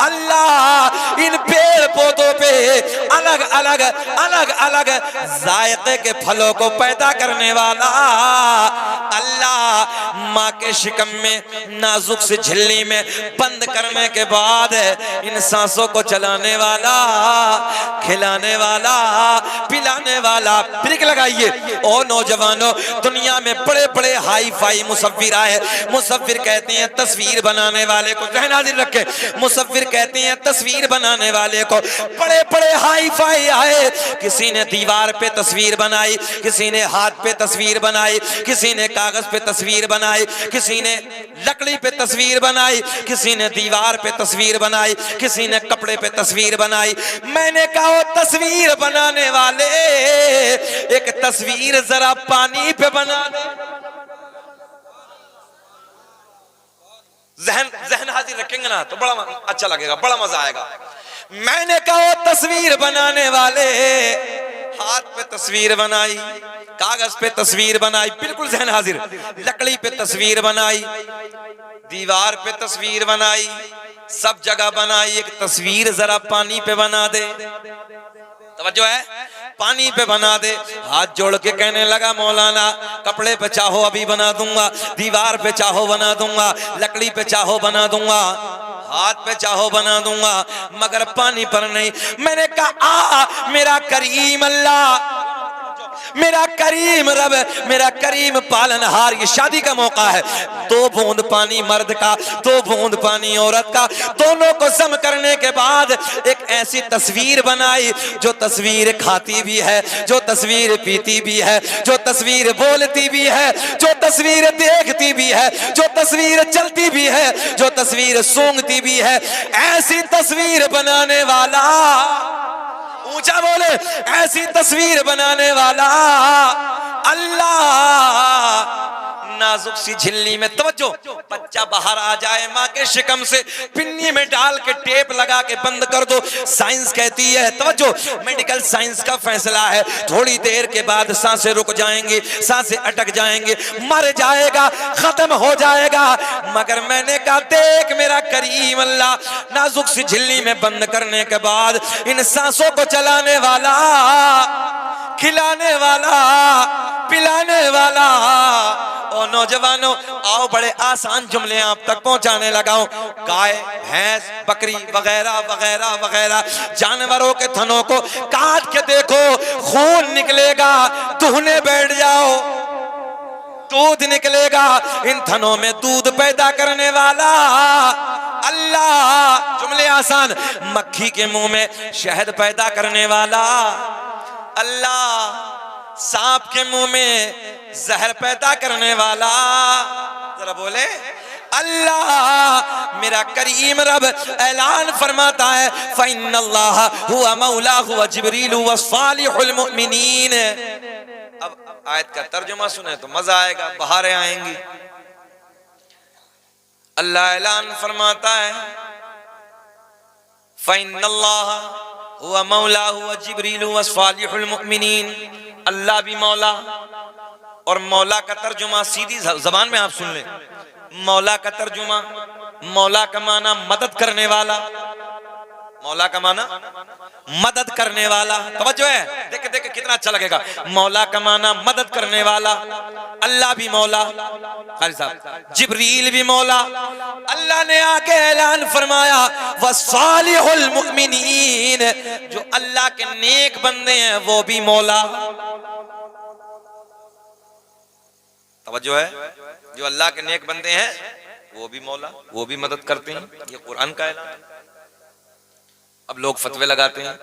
अल्लाह, इन पेड़ पौधों पे अलग अलग अलग अलग जायके के फलों को पैदा करने वाला अल्लाह, माँ के शिकम में नाजुक से झिल्ली में बंद करने के बाद इन सांसों को चलाने वाला, खिलाने वाला, पिलाने वाला। ब्रेक लगाइए। ओ नौजवानों, दुनिया में बड़े बड़े हाई फाई मुसव्विर आए। मुसव्विर कहते हैं तस्वीर बनाने वाले को, ज़हन हाजिर रखे, मुसव्विर कहते हैं तस्वीर बनाने वाले को। बड़े बड़े हाई फाई आए, किसी ने दीवार पे तस्वीर बनाई, किसी ने हाथ पे तस्वीर बनाई, किसी ने कागज पे तस्वीर बनाई, किसी ने लकड़ी पे तस्वीर बनाई, किसी ने दीवार पे तस्वीर बनाई, किसी ने कपड़े पे तस्वीर बनाई। मैंने कहा वो तस्वीर बनाने वाले, एक तस्वीर जरा पानी पे बना दे। जहन हाजिर रखेंगे ना तो बड़ा अच्छा लगेगा, बड़ा मजा आएगा। मैंने कहा वो तस्वीर बनाने वाले, हाथ पे तस्वीर बनाई, कागज पे तस्वीर बनाई, बिल्कुल जहन हाजिर, लकड़ी पे तस्वीर बनाई, दीवार पे तस्वीर बनाई, सब जगह बनाई, एक तस्वीर जरा पानी पे बना दे। तवज्जो है, पानी पे बना दे। हाथ जोड़ के कहने लगा मौलाना, कपड़े पे चाहो अभी बना दूंगा, दीवार पे चाहो बना दूंगा, लकड़ी पे चाहो बना दूंगा, हाथ पे चाहो बना दूंगा, मगर पानी पर नहीं। मैंने कहा मेरा करीम अल्लाह, मेरा करीम रब, मेरा करीम पालनहार, ये शादी का मौका है, 2 बूंद पानी मर्द का, 2 बूंद पानी औरत का, दोनों को सम करने के बाद एक ऐसी तस्वीर बनाई, जो तस्वीर खाती भी है, जो तस्वीर पीती भी है, जो तस्वीर बोलती भी है, जो तस्वीर देखती भी है, जो तस्वीर चलती भी है, जो तस्वीर सूंघती भी है। ऐसी तस्वीर बनाने वाला, ऊंचा बोले, ऐसी तस्वीर बनाने वाला अल्लाह, नाजुक सी झिल्ली में, तवज्जो, बच्चा बाहर आ जाए माँ के शिकम से, पिन्नी में डाल के टेप लगा के बंद कर दो। साइंस कहती है, तवज्जो, मेडिकल साइंस का फैसला है, थोड़ी देर के बाद सांसें रुक जाएंगी, सांसें अटक जाएंगे, मर जाएगा, खत्म हो जाएगा। मगर मैंने कहा देख मेरा करीम अल्लाह, नाजुक सी झिल्ली में बंद करने के बाद इन सांसों को चलाने वाला, खिलाने वाला, पिलाने वाला। और नौजवानों, आओ बड़े आसान जुमले आप तक पहुंचाने लगाऊं। गाय, भैंस, बकरी वगैरह वगैरह वगैरह जानवरों के थनों को काट के देखो, खून निकलेगा, दुहने बैठ जाओ, दूध निकलेगा। इन थनों में दूध पैदा करने वाला अल्लाह। जुमले आसान। मक्खी के मुंह में शहद पैदा करने वाला अल्लाह। सांप के मुंह में जहर पैदा करने वाला, जरा बोले अल्लाह। मेरा करीम रब ऐलान फरमाता है, फ़इन्नल्लाह हुवा मौलाहु व जिब्रीलु व सालिहुल मुमिनीन। अब आयत का तर्जुमा सुने तो मजा आएगा, बहारें आएंगी। अल्लाह ऐलान फरमाता है, फ़इन्नल्लाह हुवा मौलाहु व जिब्रीलु व सालिहुल मुमिनीन। अल्लाह भी मौला, और मौला का तर्जुमा सीधी जबान में आप सुन लें, मौला का तर्जुमा, मौला का माना मदद करने वाला, मौला का माना मदद करने वाला। तवज्जो है, देख देख कितना अच्छा लगेगा। मौला का माना मदद करने वाला, अल्लाह भी मौला, जिब्रील भी मौला। अल्लाह ने आके ऐलान फरमाया, वसालिहुल मुमिनीन, जो अल्लाह के नेक बंदे हैं वो भी मौला। तवज्जो है, जो अल्लाह के नेक बंदे हैं वो भी मौला, वो भी मदद करते हैं। ये कुरान का ऐलान है। अब लोग फतवे लगाते हैं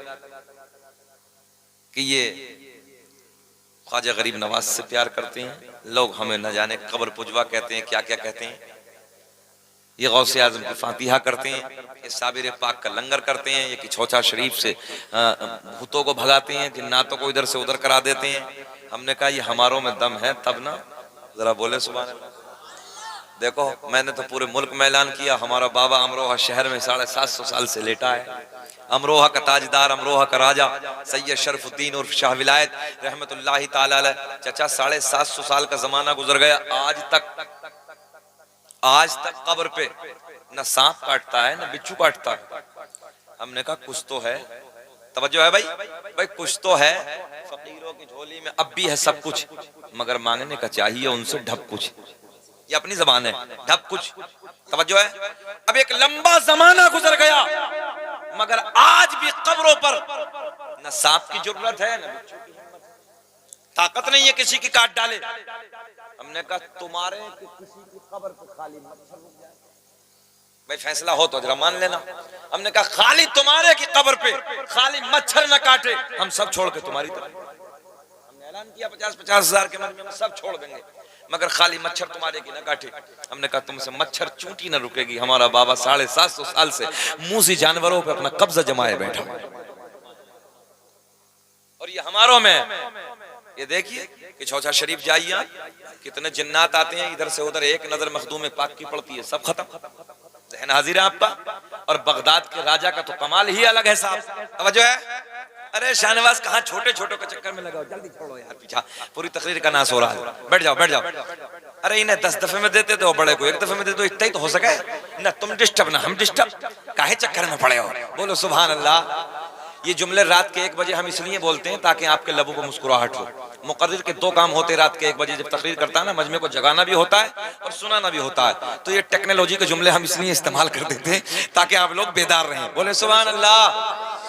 कि ये ख्वाजा गरीब नवाज से प्यार करते हैं, लोग हमें न जाने कब्र पुजवा कहते हैं, क्या क्या कहते हैं, ये गौसे आजम की फातिहा करते हैं, ये साबिर पाक का लंगर करते हैं, ये किछोचा शरीफ से भूतों को भगाते हैं, जिन्नातों को इधर से उधर करा देते हैं। हमने कहा ये हमारों में दम है तब ना, जरा बोले सुभान अल्लाह। देखो मैंने तो पूरे मुल्क में ऐलान किया, हमारा बाबा अमरोहा शहर में 750 साल से लेटा है। अमरोहा का ताजदार, अमरोहा का राजा सैयद शरफुद्दीन उर्फ शाह विलायत रहमतुल्लाहि ताला अलैह, चचा 750 साल का जमाना गुजर गया, आज तक कब्र पे न सांप काटता है न बिच्छू काटता है। हमने कहा कुछ तो है, तवज्जो है भाई कुछ तो है। फकीरों की झोली में अब भी है सब कुछ, मगर मांगने का चाहिए उनसे ढप कुछ। ये अपनी जबान है, ढप कुछ। तवज्जो है। अब एक लंबा जमाना गुजर गया, मगर आज भी कब्रों पर न सांप की जरूरत है न बिच्छू की हिम्मत है। ताकत नहीं है किसी की काट डाले। हमने कहा तुम्हारे कि किसी की कब्र पे खाली मच्छर रुक जाए, भाई फैसला हो तो जरा मान लेना। हमने कहा खाली तुम्हारे की कब्र पे खाली मच्छर न काटे, हम सब छोड़ के तुम्हारी तरफ। हमने ऐलान किया 50-50 हजार के मजमे में सब छोड़ देंगे, मगर खाली मच्छर तुम्हारे की न काटे। हमने कहा तुमसे मच्छर चूंटी न रुकेगी। हमारा बाबा 750 साल से मूसी जानवरों पे अपना कब्जा जमाए बैठा, और ये हमारों में। ये देखिए कि चौथा शरीफ जाइए, कितने जिन्नात आते हैं इधर से उधर, एक नजर मखदूम पाक की पड़ती है, सब खत्म। ज़हन हाजिर है आपका। और बगदाद के राजा का तो कमाल ही अलग है साहब। तवज्जो है। अरे शाहनवाज कहाँ छोटे छोटों के चक्कर में लगाओ, जल्दी छोड़ो यार पीछा, पूरी तकरीर का नाश हो रहा है। बैठ जाओ। अरे इन्हें 10 दफे में देते तो बड़े को 1 दफे में दे दो, इतना ही तो हो सके ना। तुम डिस्टर्ब ना हम डिस्टर्ब, काहे चक्कर में पड़े हो। बोलो सुभान अल्लाह। ये जुमले रात के 1 बजे हम इसलिए बोलते हैं ताकि आपके लबों पर मुस्कुराहट हो। मुकर्रिर के 2 काम होते रात के 1 बजे जब तकरीर करता है ना, मजमे को जगाना भी होता है और सुनाना भी होता है। तो ये टेक्नोलॉजी के जुमले हम इसलिए इस्तेमाल कर देते हैं ताकि आप लोग बेदार रहें। बोले सुभान अल्लाह।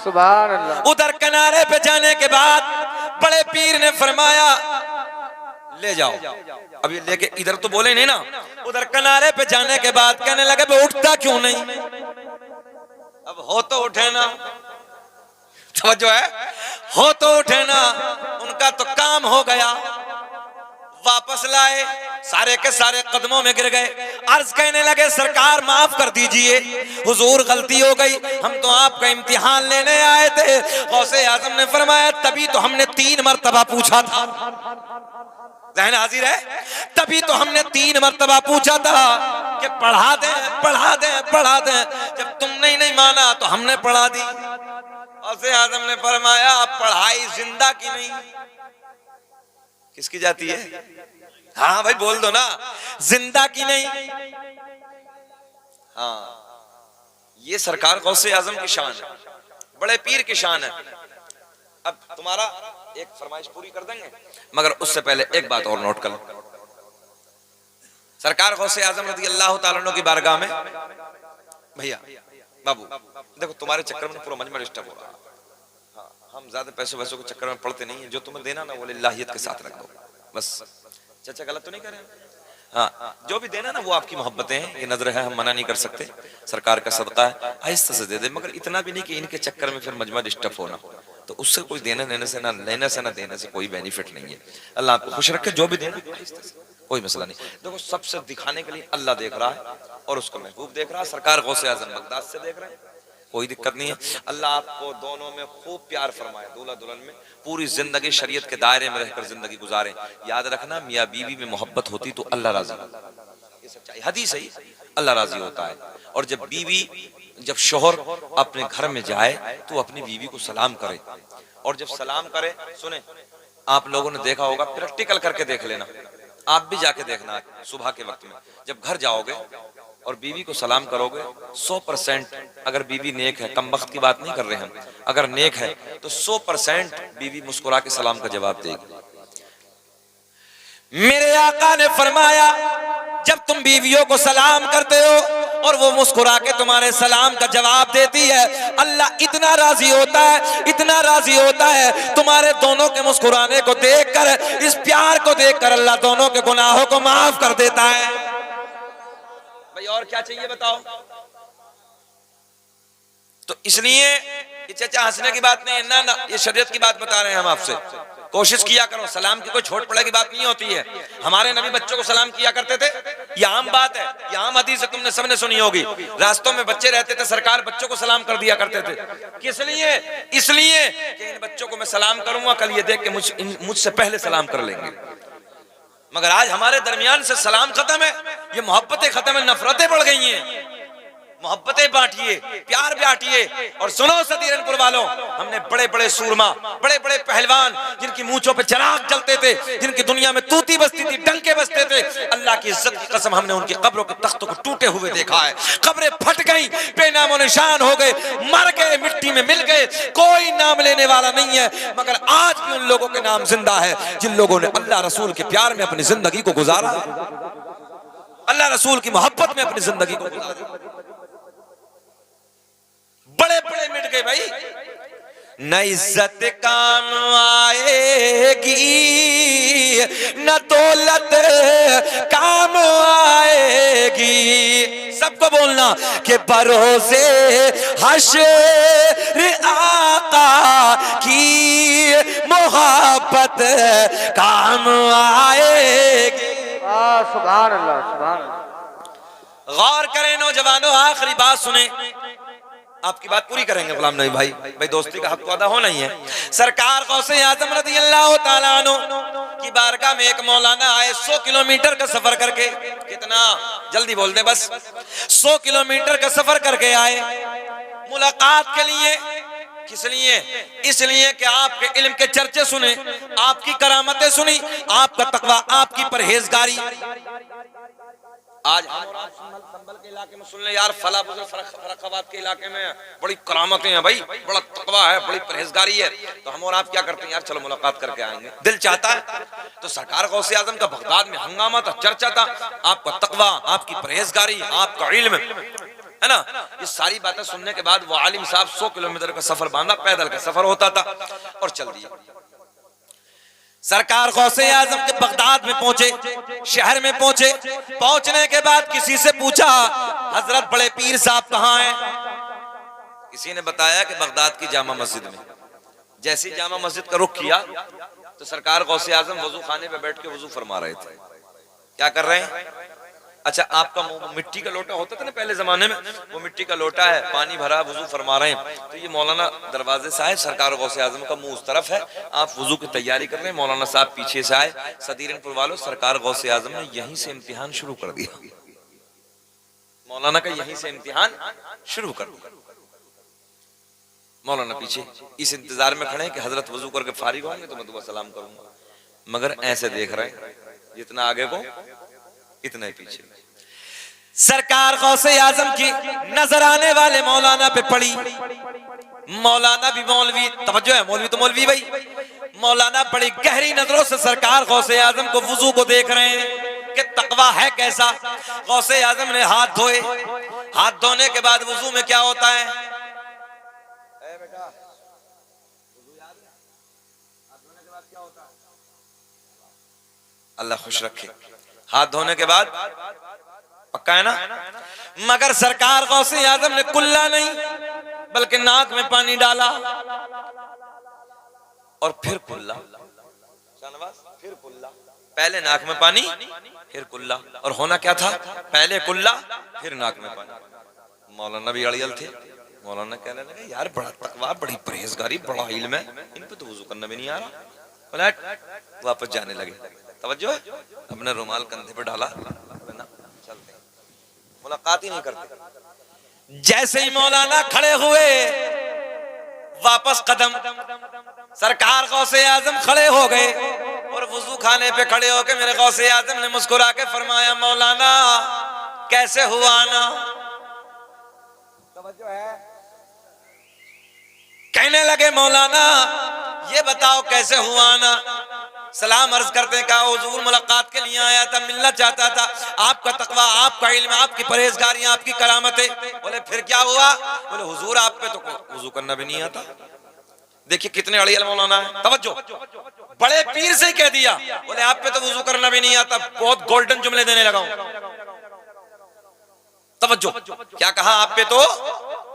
सुभान अल्लाह। उधर किनारे पे जाने के बाद बड़े पीर ने फरमाया ले जाओ। अब ये लेके इधर तो बोले नहीं ना। उधर किनारे पे जाने के बाद कहने लगे बे उठता क्यों नहीं। अब हो तो उठे ना, समझो है, हो तो उठे ना। उनका तो काम हो गया, वापस लाए, सारे के सारे कदमों में गिर गए। अर्ज कहने लगे सरकार माफ कर दीजिए, हुजूर गलती हो गई, हम तो आपका इम्तिहान लेने आए थे। गौसे आजम ने फरमाया तभी तो हमने 3 मरतबा पूछा था। ज़हन हाजिर है। तभी तो हमने 3 मरतबा पूछा था कि पढ़ा दे। जब तुमने ही नहीं माना तो हमने पढ़ा दी। गौसे आजम ने फरमाया पढ़ाई जिंदा की नहीं किसकी जाती है। हाँ भाई बोल दो ना, जिंदा की नहीं। हाँ ये सरकार गौसे आजम की शान है, बड़े पीर की शान है। अब तुम्हारा एक फरमाइश पूरी कर देंगे, मगर उससे पहले एक बात और नोट कर लो। सरकार गौसे आजम रज़ी अल्लाह ताला अन्हु की बारगाह में, भैया बाबू देखो तुम्हारे चक्कर में पूरा मजमा डिस्टर्ब हो रहा है। हाँ, हम ज्यादा पैसों के चक्कर में पड़ते नहीं है। जो तुम्हें देना ना वो लिल्लाहियत के साथ रख दो बस। चाचा गलत तो नहीं कर रहे हैं। हाँ जो भी देना ना वो आपकी मोहब्बतें हैं, ये नजर है, हम मना नहीं कर सकते। सरकार का सदका है, आहिस्ता से दे दे, मगर इतना भी नहीं कि इनके चक्कर में फिर मजमा डिस्टर्ब होना। तो उससे कोई देने देने से ना लेने से ना देने से कोई बेनिफिट नहीं है। अल्लाह आपको खुश रखे। जो भी देना कोई मसला नहीं। देखो सबसे दिखाने के लिए अल्लाह देख रहा है और उसको महबूब देख रहा है। सरकार गौसे आजम बगदाद से देख रहे हैं, कोई दिक्कत नहीं है। अल्लाह आपको दोनों में खूब प्यार फरमाए, दूल्हा दुल्हन में पूरी जिंदगी शरीयत के दायरे में रहकर जिंदगी गुजारें। याद रखना मियाँ बीवी में मोहब्बत होती तो अल्लाह राजी, ये सच्चाई हदीस है, अल्लाह राजी होता है। और जब शोहर अपने घर में जाए तो अपनी बीवी को सलाम करे, और जब सलाम करे, सुने आप लोगों ने देखा होगा, प्रैक्टिकल करके देख लेना, आप भी जाके देखना सुबह के वक्त में जब घर जाओगे और बीवी को सलाम करोगे, 100% अगर बीवी नेक है, कम वक्त की बात नहीं कर रहे हम, अगर नेक है तो 100% बीवी मुस्कुरा के सलाम का जवाब देगी। मेरे आका ने फरमाया जब तुम बीवियों को सलाम करते हो और वो मुस्कुरा के तुम्हारे सलाम का जवाब देती है, अल्लाह इतना राजी होता है, इतना राजी होता है, तुम्हारे दोनों के मुस्कुराने को देखकर, इस प्यार को देखकर अल्लाह दोनों के गुनाहों को माफ कर देता है। भाई और क्या चाहिए बताओ। तो इसलिए ये चाचा हंसने की बात नहीं है ना, ये शरीयत की बात बता रहे हैं हम आपसे। कोशिश किया करो, सलाम की कोई छोट पड़े की बात नहीं होती है। हमारे नबी बच्चों को सलाम किया करते थे, ये आम बात है, ये आम हदीस है, तुमने सबने सुनी होगी। रास्तों में बच्चे रहते थे, सरकार बच्चों को सलाम कर दिया करते थे। किस लिए? इसलिए कि इन बच्चों को मैं सलाम करूंगा, कल ये देख के मुझसे पहले सलाम कर लेंगे। मगर आज हमारे दरमियान से सलाम खत्म है, ये मोहब्बतें खत्म है, नफरतें बढ़ गई हैं। मोहब्बतें बांटिए, प्यार बांटिए। और सुनो सदीरनपुर वालों, हमने बड़े बड़े सूरमा, बड़े बड़े पहलवान, जिनकी मूंछों पे चिराग जलते थे, जिनकी दुनिया में तूती बजती थी, डंके बजते थे, अल्लाह की इज्जत की कसम हमने उनकी कब्रों के तख्तों को टूटे हुए देखा है। कब्रें फट गई, बेनामो निशान हो गए, मर गए, मिट्टी में मिल गए, कोई नाम लेने वाला नहीं है। मगर आज भी उन लोगों के नाम जिंदा है जिन लोगों ने अल्लाह रसूल के प्यार में अपनी जिंदगी को गुजारा, अल्लाह रसूल की मोहब्बत में अपनी जिंदगी को गुजारा। बड़े बड़े मिट गए भाई। न इज्जत काम आएगी, न दौलत काम आएगी। सबको बोलना कि भरोसे हश्र आका की मोहब्बत काम आएगी। सुभान अल्लाह, सुभान अल्लाह। गौर करें नौजवानों, आखिरी बात सुने, आपकी बात पूरी करेंगे गुलाम नबी भाई। भाई दोस्ती का हक तो अदा होना ही है। सरकार गौसे आजम रज़ी अल्लाह तआला अन्हु की बारगाह में एक मौलाना आए, 100 किलोमीटर का सफर करके। कितना जल्दी बोल दे बस। 100 किलोमीटर का सफर करके आए मुलाकात के लिए। किस लिए? इसलिए कि आपके इल्म के चर्चे सुने, आपकी करामतें सुनी, आपका तकवा, आपकी परहेजगारी। आज संभल के इलाके में सुन ले यार, फला फरखाबाद के इलाके में बड़ी करामतें हैं भाई, बड़ा तकवा है, बड़ी परहेजगारी है। तो हम और आप क्या करते हैं यार, चलो मुलाकात करके आएंगे, दिल चाहता है। तो सरकार गौसे आजम का बगदाद में हंगामा था, चर्चा था, आपका तकवा, आपकी परहेजगारी, आपका इल्म, है ना। ये सारी बातें सुनने के बाद वो आलिम साहब 100 किलोमीटर का सफर बांधा, पैदल का सफर होता था, और चल दिया। सरकार गौसे आजम के बगदाद में पहुंचे, शहर में पहुंचे। पहुंचने के बाद किसी से पूछा, हजरत बड़े पीर साहब कहाँ हैं? किसी ने बताया कि बगदाद की जामा मस्जिद में। जैसी जामा मस्जिद का रुख किया तो सरकार गौसे आजम वजू खाने पे बैठ के वजू फरमा रहे थे। क्या कर रहे हैं? अच्छा, आपका मिट्टी का लोटा होता था ना पहले जमाने में, वो मिट्टी का लोटा है, पानी भरा, वजू फरमा रहे हैं। तो ये मौलाना दरवाजे से आए, सरकार गौसे आजम का मुंह उस तरफ है, आप वजू की तैयारी कर रहे हैं, मौलाना साहब पीछे से आए। सदीरनपुर वालों, सरकार गौसे आजम ने यहीं से इम्तिहान शुरू कर दिया। मौलाना का यहीं से इम्तिहान शुरू कर दिया। मौलाना पीछे इस इंतजार में खड़े हैं कि हजरत वजू करके फारिग होंगे तो मैं दुआ सलाम करूंगा, मगर ऐसे देख रहे हैं, जितना आगे को इतने पीछे। सरकार गौसे आजम की नजर आने वाले मौलाना पे पड़ी। मौलाना भी मौलवी, तवज्जो है, मौलवी तो मौलवी भाई। मौलाना बड़ी गहरी नजरों से सरकार गौसे आजम को वजू को देख रहे हैं कि तकवा है कैसा। गौसे आजम ने हाथ धोए। हाथ धोने के बाद वजू में क्या होता है? बेटा, वजू याद है? हाथ धोने के बाद क्या होता है? अल्लाह खुश रखे। हाथ धोने के बाद पक्का है ना। मगर सरकार गौसे आजम ने कुल्ला नहीं बल्कि नाक में पानी डाला और फिर कुल्ला, फिर कुल्ला। पहले नाक में पानी, फिर कुल्ला। और होना क्या था? पहले कुल्ला, फिर नाक में पानी। मौलाना भी अड़ियल थे। मौलाना कहने लगे, यार बड़ा तकवा, बड़ी परहेजगारी, बड़ा इल्म है, इन पे तो वजू करना भी नहीं आ रहा। पलट वापस जाने लगे। तवज्जो है, अपने रुमाल कंधे पे डाला, चलते, मुलाकात ही नहीं करते। जैसे ही मौलाना खड़े हुए, वापस कदम। सरकार गौसे आजम खड़े हो गए और वजू खाने पे खड़े होके मेरे गौसे आजम ने मुस्कुरा के फरमाया, मौलाना कैसे हुआ ना? तवज्जो है। कहने लगे, मौलाना ये बताओ कैसे हुआ ना? सलाम अर्ज करते, कहा हुजूर मुलाकात के लिए आया था, मिलना चाहता था, आपका तकवा, आपका इल्म, आपकी परहेजगारी, आपकी करामतें। बोले फिर क्या हुआ? बोले हुजूर आप पे तो वजू करना भी नहीं आता। देखिए कितने अड़ियल मौलाना है। तवज्जो, बड़े पीर से कह दिया। बोले आप पे तो वजू करना भी नहीं आता। बहुत गोल्डन जुमले देने लगा हूं। तवज्जो, क्या कहा? आप पे तो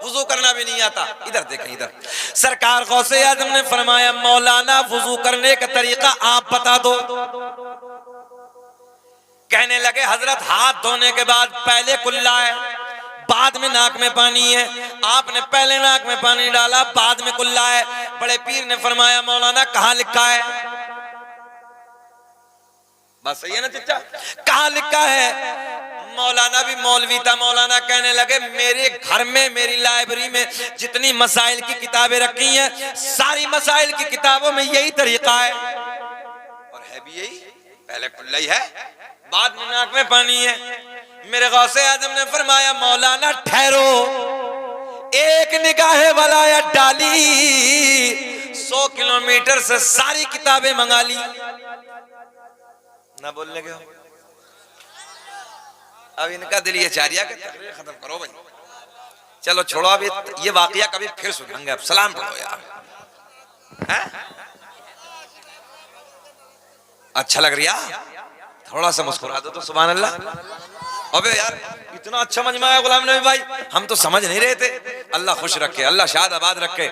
वजू करना भी नहीं आता। इधर देखें, इधर। सरकार गौसे आजम ने फरमाया, मौलाना वजू करने का तरीका आप बता दो। कहने लगे, हजरत हाथ धोने के बाद पहले कुल्ला है, बाद में नाक में पानी है। आपने पहले नाक में पानी डाला, बाद में कुल्ला है। बड़े पीर ने फरमाया, मौलाना कहां लिखा है? बस सही है ना चचा? कहा लिखा है, मौलाना भी मौलवी था, मौलाना कहने लगे मेरे घर में, मेरी लाइब्रेरी में जितनी मसाइल की किताबें रखी हैं, सारी मसाइल की किताबों में यही तरीका है, और है भी यही। पहले कुल्ला ही है, बाद में नाक में पानी है। मेरे गौसे आजम ने फरमाया मौलाना ठहरो, एक निगाहे वाला डाली 100 किलोमीटर से सारी किताबें मंगा ली। ना बोलने के हो, अब इनका दिल ये चाह रहा कि खत्म करो भाई, चलो छोड़ो, अब ये वाकया कभी फिर सुनेंगे। अब सलाम पढ़ो यार, है? अच्छा लग रहा, थोड़ा सा मुस्कुरा दो तो सुभान अल्लाह। अबे यार इतना अच्छा मजमा है गुलाम नबी भाई, हम तो समझ नहीं रहे थे। अल्लाह खुश रखे, अल्लाह शाद आबाद रखे,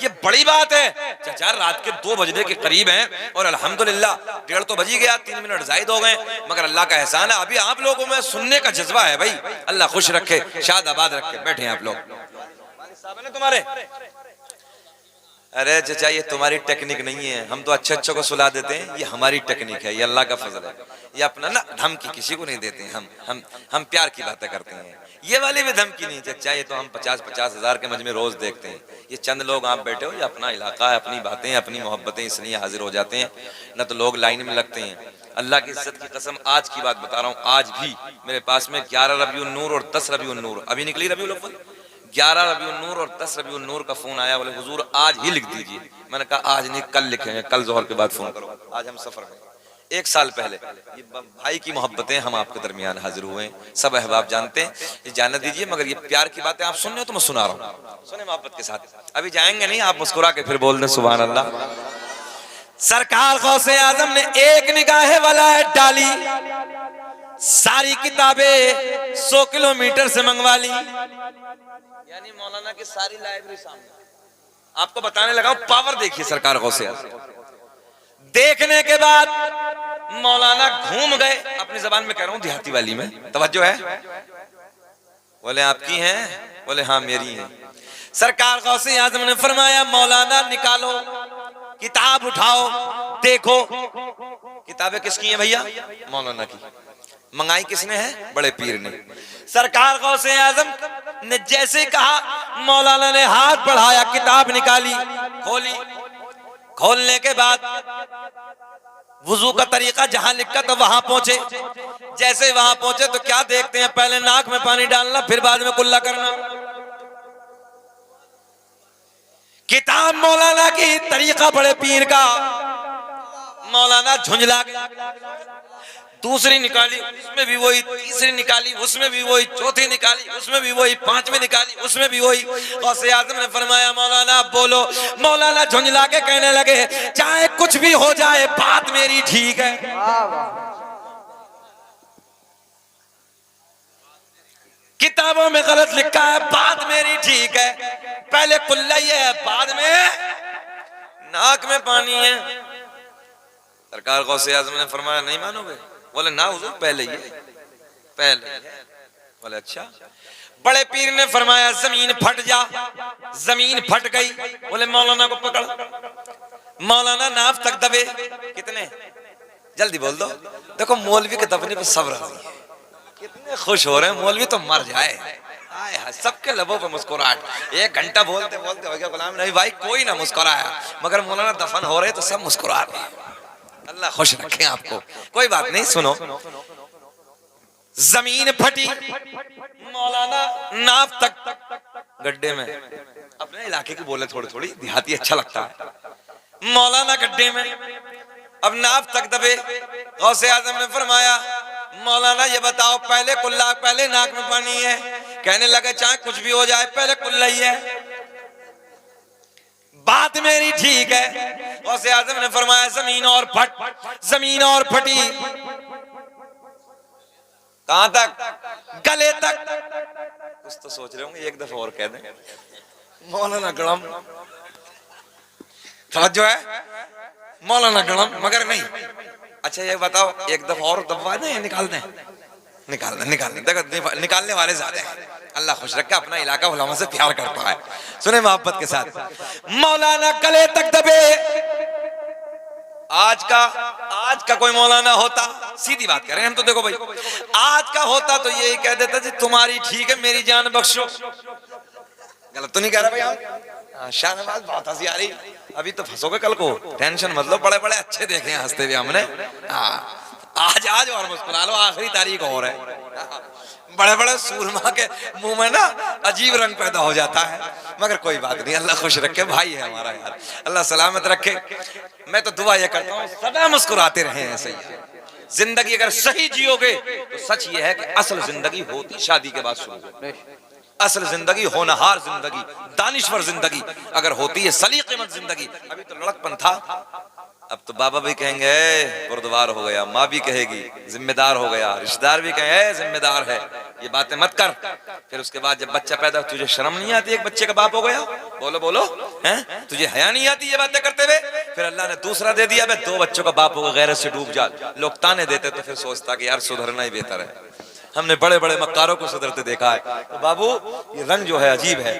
ये बड़ी बात है। चाचा रात के 2 बजने के करीब हैं और अल्हम्दुलिल्लाह 1:30 तो बज ही गया, 3 मिनट जायद हो गए, मगर अल्लाह का एहसान है अभी आप लोगों में सुनने का जज्बा है भाई। अल्लाह खुश रखे, शाद आबाद रखे। बैठे हैं आप लोग, तुम्हारे अरे चचा ये तुम्हारी टेक्निक नहीं है, हम तो अच्छे अच्छे को सुला देते हैं, ये हमारी टेक्निक है, ये अल्लाह का फजल है। ये अपना ना धमकी किसी को नहीं देते हैं, हम प्यार की बातें करते हैं। ये वाली भी धमकी नहीं चचा, ये तो हम 50-50 हज़ार के मजमे रोज देखते हैं। ये चंद लोग आप बैठे हो, ये अपना इलाका है, अपनी बातें, अपनी मोहब्बतें, इसलिए हाजिर हो जाते हैं, न तो लोग लाइन में लगते हैं। अल्लाह की इज्जत की कसम आज की बात बता रहा हूँ, आज भी मेरे पास में 11 रबीउन नूर और 10 रबीउन नूर, अभी निकली रबीउल अव्वल, 11 रबीउन नूर और 10 रबीउन नूर का फोन आया, बोले हुजूर आज ही लिख दीजिए। मैंने कहा आज नहीं कल लिखेंगे, कल जोहर के बाद फोन करो। आज हम सफर में 1 साल पहले, ये भाई की मोहब्बतें हम आपके दरमियान हाजिर हुए हैं, सब अहबाब जानते हैं, ये जाने दीजिए। मगर ये प्यार की बातें आप सुन रहे हो तो मैं सुना रहा हूँ, सुने मोहब्बत के साथ। अभी जाएंगे नहीं, आप मुस्कुरा के फिर बोल दें सुभान अल्लाह। सरकार गौसे आजम ने एक निगाहे वाला डाली, सारी किताबें 100 किलोमीटर से मंगवा ली, यानी मौलाना की सारी लाइब्रेरी सामने। आपको बताने लगा पावर देखिए सरकार गौसे आजम। देखने के बाद मौलाना घूम गए, अपनी जबान में कह रहा हूं देहाती वाली में, तवज्जो है? बोले आपकी हैं? बोले हाँ मेरी हैं। सरकार गौसे आजम ने फरमाया मौलाना निकालो किताब, उठाओ देखो। किताबें किसकी हैं भैया? मौलाना की। मंगाई किसने है? बड़े पीर ने। सरकार गौसे आजम ने जैसे कहा, मौलाना ने हाथ बढ़ाया, किताब निकाली, खोली। खोलने के बाद वुजू का तरीका जहां लिखा था वहां पहुंचे। जैसे वहां पहुंचे तो क्या देखते हैं? पहले नाक में पानी डालना, फिर बाद में कुल्ला करना। किताब मौलाना की, तरीका बड़े पीर का। मौलाना झुंझला गया, दूसरी निकाली, उसमें भी वही, तीसरी निकाली, उसमें भी वही, चौथी निकाली, उसमें भी वही, पांचवी निकाली, उसमें भी वही। गौसे आजम ने फरमाया मौलाना बोलो। मौलाना झुंझला के कहने लगे चाहे कुछ भी हो जाए बात मेरी ठीक है। किताबों में गलत लिखा है, बात मेरी ठीक है। पहले कुल्ला ही है, बाद में नाक में पानी है। सरकार गौसे आजम ने फरमाया नहीं मानोगे? बोले ना हुजूर पहले ही, पहले। बोले अच्छा। बड़े पीर ने फरमाया जमीन फट जा। जमीन फट गई। बोले मौलाना को पकड़। मौलाना नाफ तक दबे। कितने? जल्दी बोल दो। देखो मौलवी के दबने पे सब्र नहीं है, कितने खुश हो रहे हैं। मौलवी तो मर जाए, सबके लबों पे मुस्कुराहट। 1 घंटा बोलते बोलते हो गया गुलाम नबी भाई, कोई ना मुस्कुराया, मगर मौलाना दफन हो रहे तो सब मुस्कुरा रहे हैं। अल्लाह खुश रखे आपको, कोई बात नहीं। सुनो, जमीन फटी, मौलाना नाफ तक गड्ढे में। अपने इलाके की बोले थोड़ी थोड़ी, देहाती अच्छा लगता है। मौलाना गड्ढे में, अब नाफ तक दबे। गौसे आजम ने फरमाया मौलाना ये बताओ पहले कुल्ला, पहले नाक में पानी है? कहने लगे चाहे कुछ भी हो जाए पहले कुल्ला ही है, बात मेरी ठीक है। गौसे आजम ने फरमाया जमीन और फट। जमीन और फटी, कहां तक? गले तक। कुछ तो सोच रहे होंगे, एक दफा और कह दें मौलाना गड़म, समझो है मौलाना गड़म, मगर नहीं। अच्छा ये बताओ एक दफा और दबवा दें या निकाल दें? निकाल दें, निकाल दें। देखो निकालने वाले ज्यादा हैं। अल्लाह खुश रखे, अपना इलाका उलमा से प्यार करता है। सुने मोहब्बत के साथ। मौलाना गले तक दबे। आज का कोई मौलाना होता सीधी बात कह रहे हैं हम तो। देखो भाई, आज का होता तो यही कह देता जी तुम्हारी ठीक है मेरी जान बख्शो। गलत तो नहीं कह रहा भाई आप? शाहनवाज बहुत हंसी आ रही। अभी तो फंसोगे कल को, टेंशन मत लो, बड़े बड़े अच्छे देखे हैं हंसते हुए हमने। आज आज और मुस्कुरा लो, आखिरी तारीख और है। बड़े बड़े सूरमा के मुंह में ना अजीब रंग पैदा हो जाता है, मगर कोई बात नहीं, अल्लाह खुश रखे, भाई है हमारा यार, अल्लाह सलामत रखे। मैं तो दुआ ये करता हूँ सदा मुस्कुराते रहे ऐसे ही। जिंदगी अगर सही जियोगे तो सच ये है कि असल जिंदगी होती शादी के बाद शुरू। असल जिंदगी, होनहार जिंदगी, दानिश्वर जिंदगी अगर होती है, सलीकेमंद जिंदगी। अभी तो लड़कपन था, अब तो बाबा भी कहेंगे गुरुद्वार हो गया, माँ भी कहेगी जिम्मेदार हो गया, रिश्तेदार भी कहेंगे जिम्मेदार है, ये बातें मत कर। फिर उसके बाद जब बच्चा पैदा, तुझे शर्म नहीं आती एक बच्चे का बाप हो गया? बोलो बोलो, हैं? तुझे हया नहीं आती ये बातें करते हुए? फिर अल्लाह ने दूसरा दे दिया, 2 बच्चों का बाप होगा, गैरत से डूब जा। लोग ताने देते तो फिर सोचता कि यार सुधरना ही बेहतर है। हमने बड़े बड़े मक्कारों को सुधरते देखा है। तो बाबू ये रंग जो है अजीब है।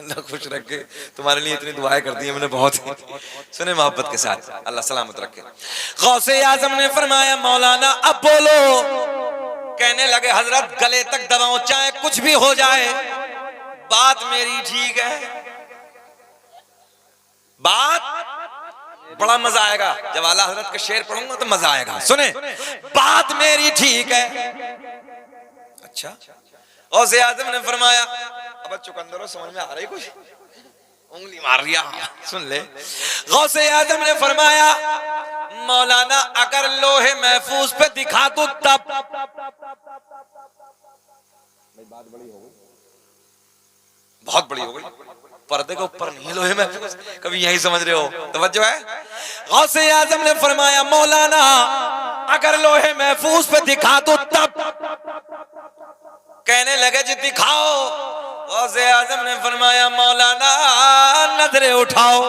अल्लाह खुश रखे, तुम्हारे लिए इतनी दुआएं कर दी हमने बहुत। सुने मोहब्बत के साथ, अल्लाह सलामत रखे। गौसे आजम ने फरमाया मौलाना अब बोलो। कहने लगे हजरत गले तक दबाओ, चाहे कुछ भी हो जाए, बात मेरी ठीक है। बात बड़ा मजा आएगा जब आला हजरत के शेर पढ़ूंगा तो मजा आएगा। सुने, बात मेरी ठीक है। अच्छा, गौसे आजम ने फरमाया, अब चुकंदरो समझ में आ रही कुछ? उंगली मार लिया, सुन ले। गौसे आजम ने फरमाया मौलाना अगर लोहे महफूज पे दिखा दो तब। बात बड़ी हो गई, बहुत बड़ी हो गई। पर्दे के ऊपर नहीं, लोहे महफूज, कभी यही समझ रहे हो? तवज्जो है। गौसे आजम ने फरमाया मौलाना अगर लोहे महफूज पे दिखा दो तब। कहने लगे जी दिखाओ। गौसे आजम ने फरमाया मौलाना नजरें उठाओ।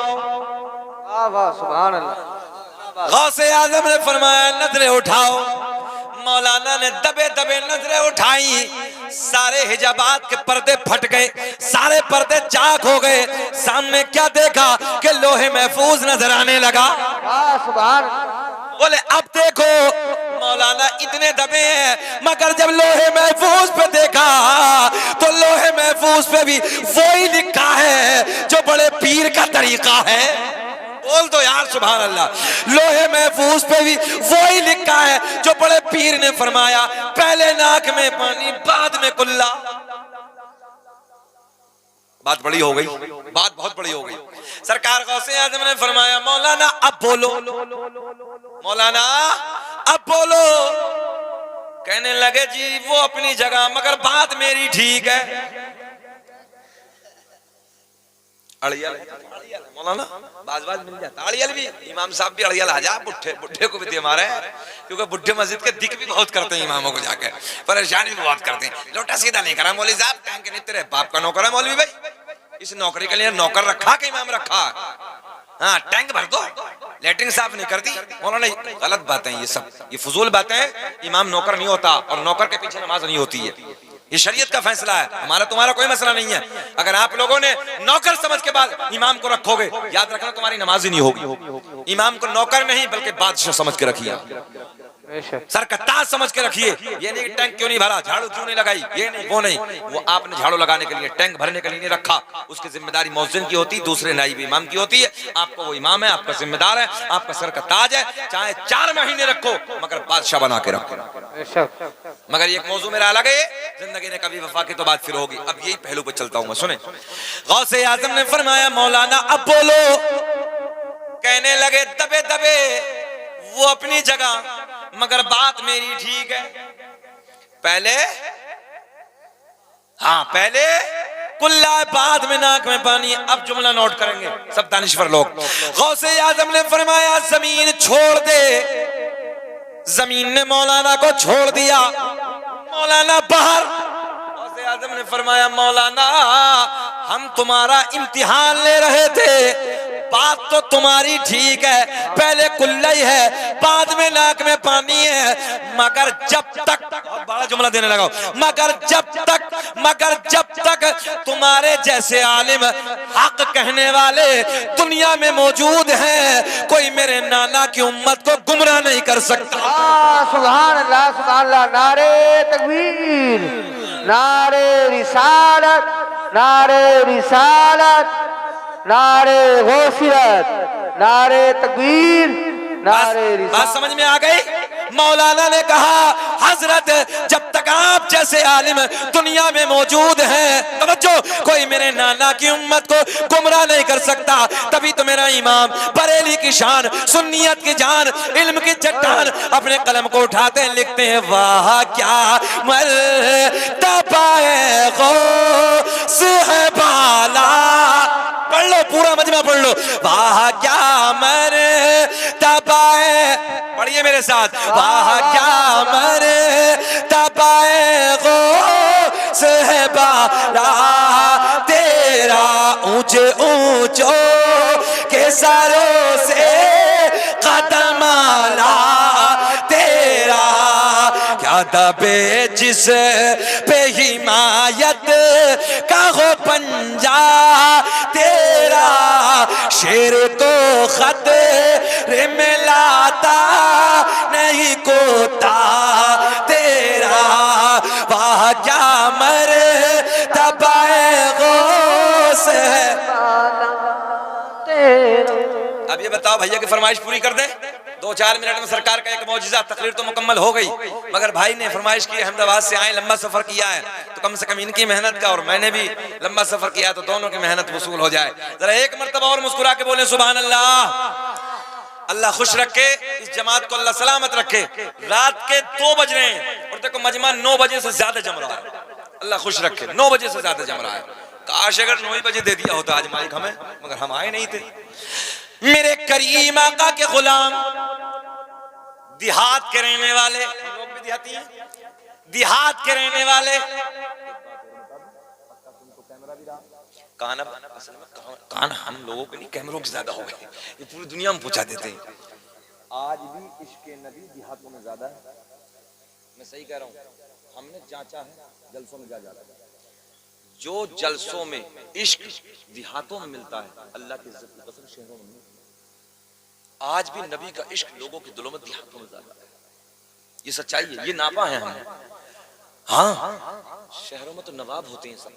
वाह सुभान अल्लाह। गौसे आजम ने फरमाया नजरें उठाओ। मौलाना ने दबे दबे नजरें उठाई, सारे हिजाबात के पर्दे फट गए, सारे पर्दे चाक हो गए। सामने क्या देखा कि लोहे महफूज नजर आने लगा। वाह सुभान। बोले अब देखो मौलाना इतने दबे हैं, मगर जब लोहे महफूज पे देखा तो लोहे महफूज पे भी वही लिखा है जो बड़े पीर का तरीका है। बोल दो यार सुभान अल्लाह। लोहे महफूज पे भी वही लिखा है जो बड़े पीर ने फरमाया, पहले नाक में पानी बाद में कुल्ला। बात बड़ी हो गई, बात बहुत बड़ी हो गई। सरकार गौसे आजम ने फरमाया मौलाना अब बोलो, मौलाना अब बोलो। कहने लगे जी वो अपनी जगह, मगर बात मेरी ठीक है। अड़ियल मौलाना बाज मिल जाता, अड़ियल भी इमाम साहब भी अड़ियल आ जा, बुढ़े को भी दे मारे, क्योंकि बुढ़े मस्जिद के दिक भी बहुत करते हैं इमामों को जाकर, परेशानी भी बहुत करते हैं। लोटा सीधा नहीं करा मौलवी साहब, टैंक नहीं तेरे बाप का नौकर है मौलवी भाई, इस नौकरी के लिए नौकर रखा कि इमाम रखा? हाँ टैंक भर दो, लेटरिन साफ नहीं करती। मौलाना गलत बातें ये सब, ये फजूल बातें। इमाम नौकर नहीं होता और नौकर के पीछे नमाज नहीं होती है, ये शरीयत का फैसला है, हमारा तुम्हारा कोई मसला नहीं है। अगर आप लोगों ने नौकर समझ के बाद इमाम को रखोगे, याद रखना तुम्हारी नमाज ही नहीं होगी। इमाम को नौकर नहीं बल्कि बादशाह समझ के रखिए, सर का ताज समझ के रखिए। ये नहीं टैंक क्यों नहीं भरा, झाड़ू क्यों नहीं लगाई, ये नहीं वो नहीं, वो आपने झाड़ू लगाने के लिए टैंक भरने के लिए नहीं रखा। उसकी जिम्मेदारी मौज़िन की होती है, दूसरे नाइब इमाम की होती है। आपको वो इमाम है, आपका जिम्मेदार है, आपका सर का ताज है। चाहे 4 महीने रखो मगर बादशाह बना के रखो। मगर एक मौजू मेरा अलग है, जिंदगी ने कभी वफा की तो बात फिर होगी। अब यही पहलू पे चलता हूं मैं। सुने, गौसे आजम ने फरमाया मौलाना अब बोलो। कहने लगे दबे दबे वो अपनी जगह, मगर बात मेरी ठीक है। पहले हाँ पहले कुल्ला, बाद में नाक में पानी। अब जुमला नोट करेंगे सब दानिश्वर लोग। गौसे आजम ने फरमाया जमीन छोड़ दे। जमीन ने मौलाना को छोड़ दिया, मौलाना बाहर। गौसे आजम ने फरमाया मौलाना हम तुम्हारा इम्तिहान ले रहे थे, बात तो तुम्हारी ठीक है, पहले कुल्ला ही है, बाद में नाक में पानी है, मगर जब तक, बड़ा जुमला देने लगा, मगर जब तक तुम्हारे जैसे आलिम हक कहने वाले दुनिया में मौजूद हैं, कोई मेरे नाना की उम्मत को गुमराह नहीं कर सकता। सुभान अल्लाह, सुभान अल्लाह। नारे तकबीर, नारे रिसालत, नारे रिसालत, नारे गौसियत, नारे तकबीर, नारे रिसालत। बात समझ में आ गई? मौलाना ने कहा हजरत जब तक आप जैसे आलिम दुनिया में मौजूद हैं, तवज्जो, कोई मेरे नाना की उम्मत को गुमराह नहीं कर सकता। तभी तो मेरा इमाम बरेली की शान, सुन्नियत की जान, इल्म की चट्टान अपने कलम को उठाते हैं, लिखते हैं वाह क्या मर्तबा है गौस है बाला। पढ़ लो, पूरा मजमा पढ़ लो। वाह क्या मर्तबा है, पढ़िए मेरे साथ, वाह क्या मर्तबा है गौस है बाला, तेरा ऊंचे ऊंचो के सरों से कदम आला, तेरा क्या दबे जिस पे हिमायत का हो पंजा, तेरा शेर को खतरे में लाता नहीं कोता, तेरा वाह क्या मर्तबा है गौस है। अब ये बताओ भैया की फरमाइश पूरी कर दे। 2-4 मिनट में सरकार का एक मौजिजा तकरीर तो मुकम्मल हो गई, मगर भाई ने फरमाइश की अहमदाबाद से आए, लंबा सफर किया है, तो कम से कम इनकी मेहनत का और मैंने भी लंबा सफर किया, तो दोनों की मेहनत वसूल हो जाए। जरा एक मर्तबा और मुस्कुरा के बोले सुभान अल्लाह। अल्लाह खुश रखे, इस जमात को अल्लाह सलामत रखे। रात के 2 बज रहे हैं और देखो मजमा 9 बजे से ज्यादा जम रहा है। अल्लाह खुश रखे, 9 बजे से ज्यादा जम रहा है। काश अगर 9 बजे दे दिया होता आज माइक हमें, मगर हम आए नहीं थे। मेरे करीम आका के गुलाम, देहात के रहने वाले, हम लोग भी देहाती हैं, देहात के रहने वाले, कान हम लोगों के नहीं, कैमरों के ज्यादा हो गए, ये पूरी दुनिया में पहुंचा देते हैं। आज भी इश्क नबी देहातों में ज्यादा है, मैं सही कह रहा हूं। हमने जांचा है, जलसों में जा रहा है, जो जलसों में इश्क देहातों में मिलता है, अल्लाह की इज्जत की कसम शहरों में नहीं। आज भी नबी का इश्क लोगों के दिलों में देहातों में ज्यादा है, ये सच्चाई है, ये नापा है हमने। हाँ, शहरों में तो नवाब होते हैं सब,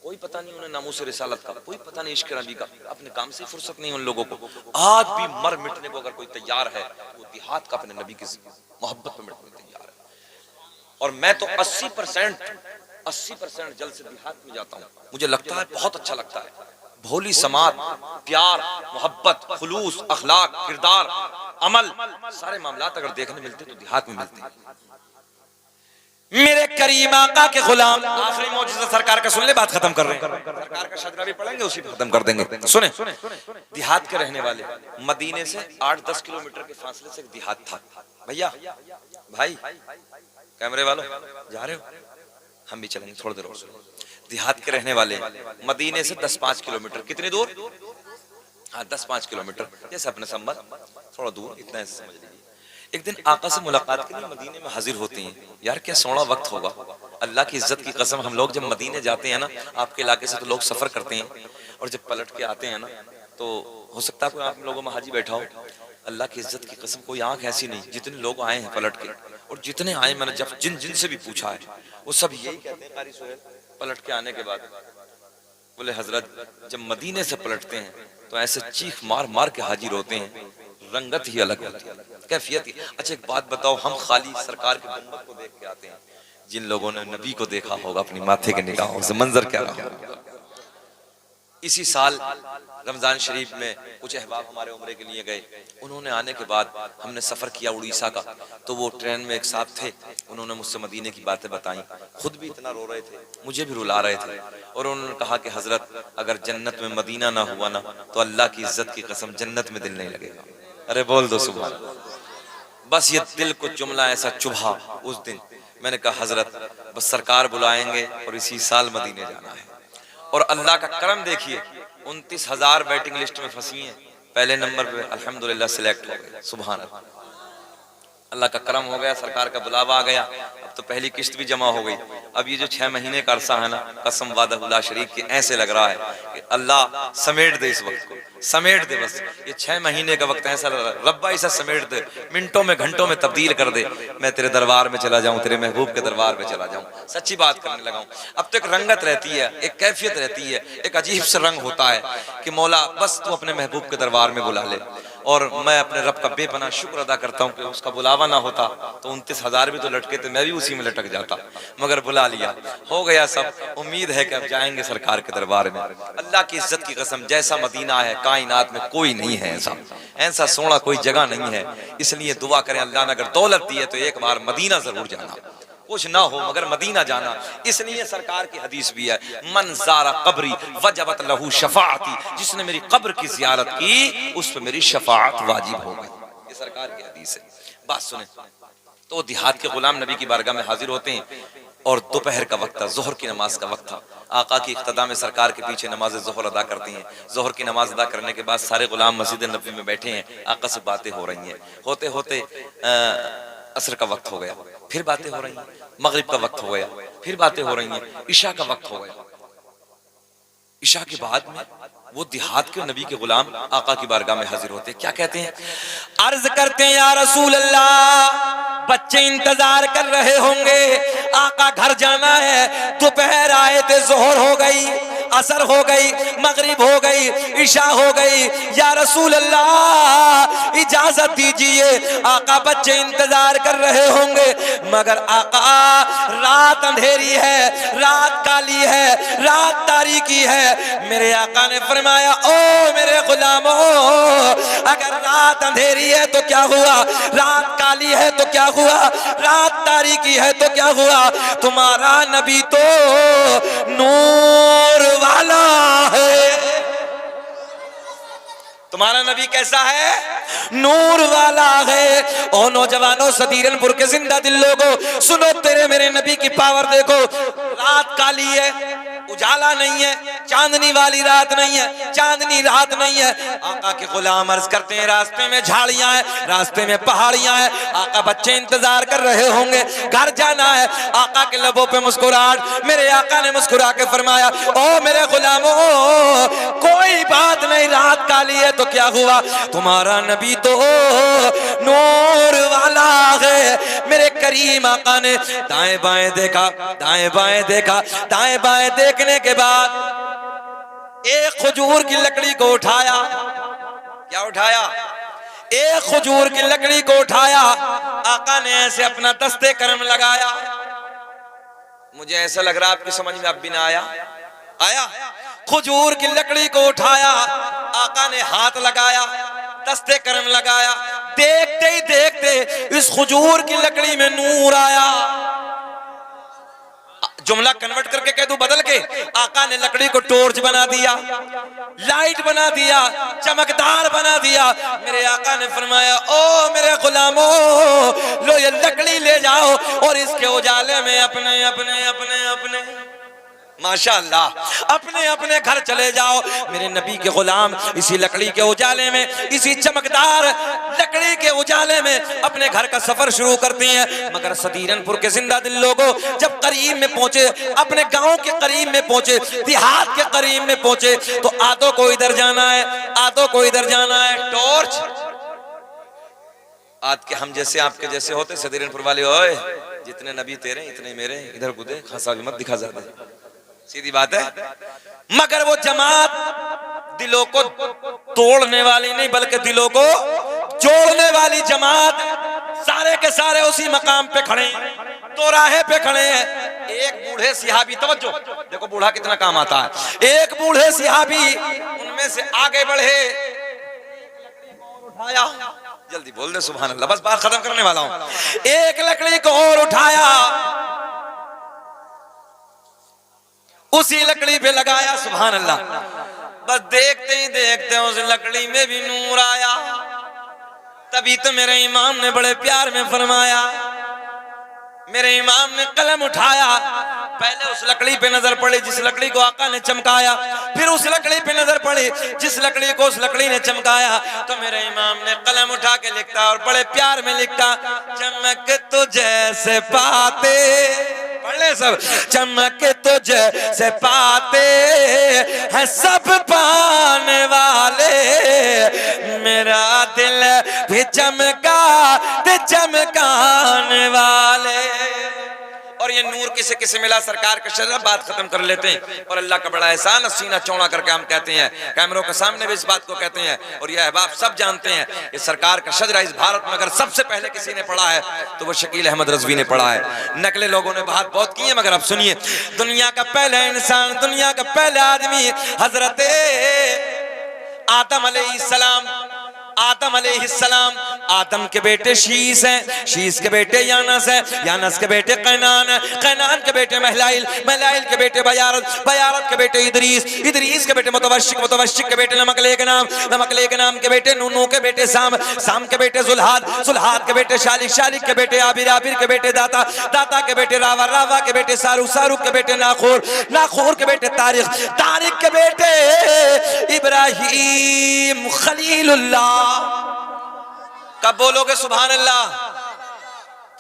कोई पता नहीं उन्हें नामूस रिसालत का, कोई पता नहीं इश्क नबी का, अपने काम से फुर्सत नहीं उन लोगों को। आज भी मर मिटने को अगर कोई तैयार है, वो देहात का अपने नबी की मोहब्बत में मिटने तैयार है। और मैं तो 80% जल्द से देहात में जाता हूँ, मुझे लगता है बहुत अच्छा लगता है। भोली समात, प्यार, मोहब्बत, खुलूस, अखलाक, किरदार, अमल, सारे मामलात अगर देखने मिलते तो देहात में मिलते हैं। मेरे करीम आका के गुलाम, आखिरी मौजूदा सरकार का सुन ले, बात खत्म कर रहे हैं, सरकार का शजरा भी पढ़ेंगे, उसी पे खत्म कर देंगे। सुने, देहात के रहने वाले, मदीने से 8-10 किलोमीटर के फासले से एक देहात था। भैया, भाई, कैमरे वालों जा रहे हो, हम भी चलेंगे थोड़ी देर और। देहात के रहने वाले, मदीने से 10-5 किलोमीटर, कितने दूर? हाँ, 10-5 किलोमीटर, जैसे अपने संबंध, थोड़ा दूर, इतना ऐसे समझ लीजिए। एक दिन आका से मुलाकात के लिए मदीने में हाजिर होती हैं। यार क्या सोना वक्त होगा, अल्लाह की इज्जत की कसम, हम लोग जब मदीने जाते हैं ना, आपके इलाके से तो लोग सफर करते हैं, और जब पलट के आते हैं ना, तो हो सकता है कोई आप लोगों में हाजी बैठा हो, अल्लाह की इज्जत की कसम कोई आंख ऐसी नहीं, जितने लोग आए हैं पलट के, और जितने आए मैंने जब जिन से भी पूछा है, वो सब यही कहते हैं कारी सोहेल, पलट के आने के बाद बोले हजरत जब मदीने से पलटते हैं तो ऐसे चीख मार मार के हाजिर होते हैं, रंगत ही अलग होती है, कैफियत ही। अच्छा एक बात बताओ, हम खाली सरकार के गुंबद को देख के आते हैं, जिन लोगों ने नबी को देखा होगा अपनी माथे के निगाहों से, मंजर क्या रहा होगा। इसी साल रमजान शरीफ में कुछ अहबाब हमारे उम्रे के लिए गए, उन्होंने आने के बाद हमने सफर किया उड़ीसा का, तो वो ट्रेन में एक साथ थे, उन्होंने मुझसे मदीने की बातें बताई, खुद भी इतना रो रहे थे, मुझे भी रुला रहे थे, और उन्होंने कहा कि हजरत अगर जन्नत में मदीना ना हुआ ना, तो अल्लाह की इज्जत की कसम जन्नत में दिल नहीं लगेगा। अरे बोल दो सुभान। बस ये दिल को जुमला ऐसा चुभा उस दिन, मैंने कहा हजरत बस सरकार बुलाएंगे और इसी साल मदीने जाना है। और अल्लाह का करम देखिए, 29,000 वेटिंग लिस्ट में फंसी हैं, पहले नंबर पे अल्हम्दुलिल्लाह सिलेक्ट हो गए। सुभान अल्लाह, अल्लाह का करम हो गया, सरकार का बुलावा आ गया। अब तो पहली किस्त भी जमा हो गई। अब ये जो 6 महीने का अरसा है ना, कसम वादा शरीक की, ऐसे लग रहा है कि अल्लाह समेट दे इस वक्त को, समेट दे। बस ये 6 महीने का वक्त ऐसा लग रहा है, रब्बा इसे समेट दे, मिनटों में घंटों में तब्दील कर दे, मैं तेरे दरबार में चला जाऊं, तेरे महबूब के दरबार में चला जाऊं, सच्ची बात करने लगा हूं। अब तो एक रंगत रहती है, एक कैफियत रहती है, एक अजीब सा रंग होता है कि मौला बस तू अपने महबूब के दरबार में बुला ले। और मैं अपने रब का बेपनाह शुक्र अदा करता हूँ कि उसका बुलावा ना होता तो 29,000 भी तो लटके थे, मैं भी उसी में लटक जाता, मगर बुला लिया, हो गया सब। उम्मीद है कि अब जाएंगे सरकार के दरबार में। अल्लाह की इज्जत की कसम, जैसा मदीना है कायनात में कोई नहीं है, ऐसा सोना कोई जगह नहीं है। इसलिए दुआ करें अल्लाह ने अगर दौलत दी है तो एक बार मदीना जरूर जाना, कुछ ना हो मगर मदीना जाना। इसलिए सरकार की हदीस भी है, मन ज़ारा कब्री वजबत लहू शफाअती, जिसने मेरी कब्र की जियारत की उस पर मेरी शफाअत वाजिब हो गई। ये सरकार की हदीस है। बात सुने तो देहात के गुलाम नबी की बारगाह में हाजिर होते हैं और दोपहर का वक्त था, जोहर की नमाज का वक्त था। आका की इख्तिदा में सरकार के पीछे नमाज जोहर अदा करती हैं। जोहर की नमाज अदा करने के बाद सारे गुलाम मस्जिद नबी में बैठे हैं, आका से बातें हो रही हैं। होते होते असर का वक्त हो गया, फिर बातें हो रही हैं। मगरिब का वक्त हो गया, फिर बातें हो रही हैं। इशा का वक्त हो गया। इशा के बाद में वो देहात के नबी के गुलाम आका की बारगाह में हाजिर होते हैं। क्या कहते हैं? अर्ज करते हैं, या रसूल अल्लाह, बच्चे इंतजार कर रहे होंगे, आका घर जाना है। दोपहर आए थे, जोहर हो गई, असर हो गई, मगरिब हो गई, इशा हो गई। या रसूल अल्लाह इजाजत दीजिए, आका बच्चे इंतजार कर रहे होंगे, मगर आका रात अंधेरी है, रात काली है, रात तारीकी है। मेरे आका ने फरमाया, ओ मेरे गुलामों, अगर रात अंधेरी है तो क्या हुआ, रात काली है तो क्या हुआ, रात तारीकी है तो क्या हुआ, तुम्हारा नबी तो नूर वाला है। तुम्हारा नबी कैसा है? नूर वाला है। ओ नौजवानों, सदीरनपुर के जिंदा दिल लोगों, सुनो, तेरे मेरे नबी की पावर देखो। रात काली है, उजाला नहीं है, चांदनी वाली रात नहीं है, चांदनी रात नहीं है। आका के गुलाम अर्ज करते हैं, रास्ते में झाड़ियां हैं, रास्ते में पहाड़ियां हैं। आका बच्चे इंतजार कर रहे होंगे, घर जाना है। आका के लबों पे मुस्कुराहट। मेरे आका ने मुस्कुरा के फरमाया, ओ मेरे गुलामों, कोई बात नहीं, रात काली है तो क्या हुआ, तुम्हारा नबी तो नूर वाला है। मेरे करीम आका ने दाएं बाएं देखा, दाएं बाएं देखा, दाएं बाएं देखने के बाद एक खजूर की लकड़ी को उठाया। क्या उठाया? एक खजूर की लकड़ी को उठाया। आका ने ऐसे अपना दस्ते करम लगाया। मुझे ऐसा लग रहा आपकी समझ में अब भी ना आया? आया? खजूर की लकड़ी को उठाया, आका ने हाथ लगाया, दस्ते करम लगाया। देखते ही देखते इस खजूर की लकड़ी में नूर आया। जुमला कन्वर्ट करके कह दूं बदल के, आका ने लकड़ी को टॉर्च बना दिया, लाइट बना दिया, चमकदार बना दिया। मेरे आका ने फरमाया, ओ मेरे गुलामों, लो ये लकड़ी ले जाओ और इसके उजाले में अपने अपने अपने अपने माशाअल्लाह अपने अपने घर चले जाओ। मेरे नबी के गुलाम इसी लकड़ी के उजाले में, इसी चमकदार लकड़ी के उजाले में अपने घर का सफर शुरू करते हैं। मगर सदीरनपुर के जिंदा दिल लोगों, जब करीब में पहुंचे, अपने गांव के करीब में पहुंचे, देहात के करीब में पहुंचे, तो आधों को इधर जाना है, आधों को इधर जाना है। टॉर्च आज के हम जैसे आपके जैसे होते सदीरनपुर वाले, ओए जितने नबी तेरे इतने मेरे, इधर कूदे, खासा भी मत दिखा ज्यादा, सीधी बात है। मगर वो जमात दिलों को तोड़ने वाली नहीं, बल्कि दिलों को जोड़ने वाली जमात, सारे के सारे उसी मकाम पे खड़े, दोराहे पे खड़े हैं। एक बूढ़े सिहाबी, तवज्जो देखो बूढ़ा कितना काम आता है। एक बूढ़े सिहाबी उनमें से आगे बढ़े, उठाया, जल्दी बोल दे सुभान अल्लाह, बस बात खत्म करने वाला हूं। एक लकड़ी को और उठाया, उसी लकड़ी पे लगाया, सुभान अल्लाह। बस देखते ही देखते उस लकड़ी में भी नूर आया। तभी तो मेरे इमाम ने बड़े प्यार में फरमाया, मेरे इमाम ने कलम उठाया, पहले उस लकड़ी पे नजर पड़ी जिस लकड़ी को आका ने चमकाया, फिर उस लकड़ी पे नजर पड़ी जिस लकड़ी को उस लकड़ी ने चमकाया। तो मेरे इमाम ने कलम उठा के लिखता और बड़े प्यार में लिखता, चमक तो जैसे पाते, पढ़ ले सब, चमक तो जैसे पाते हैं सब पाने वाले, मेरा दिल भी चमका ते चमकाने वाले। और ये नूर किसे किसे मिला, सरकार के शजरा, बात खत्म कर लेते हैं। और अल्लाह का बड़ा एहसान, सीना चौड़ा करके हम कहते हैं, कैमरों के सामने भी इस बात को कहते हैं, और ये अहबाब सब जानते हैं, ये सरकार का शजरा इस भारत में अगर सबसे पहले किसी ने पढ़ा है तो वो शकील अहमद रज़वी ने पढ़ा है। नकले लोगों ने बात बहुत की है, मगर अब सुनिए, दुनिया का पहला इंसान, दुनिया का पहला आदमी हजरत आदम अलैहिस्सलाम, आदम अलैहिस्सलाम, आदम के बेटे शीस हैं, शीस के बेटे यानस हैं, यानस के बेटे कैनान हैं, कैनान के बेटे महलाइल, महलाइल के बेटे बयारत, बयारत के बेटे इदरीस, इदरीस के बेटे मुतवश्शिक, मुतवश्शिक के बेटे नमकलेक नाम, नमकलेक नाम के बेटे नूनू के बेटे साम, साम के बेटे जुल्हाद, जुल्हाद के बेटे शालिक, शालिक के बेटे आबिर, आबिर के बेटे दाता, दाता के बेटे रावा, रावा के बेटे सारू, सारू के बेटे नाखोर, नाखोर के बेटे तारिक, तारिक के बेटे इब्राहीम खलीलुल्लाह। कब बोलोगे सुभान अल्लाह?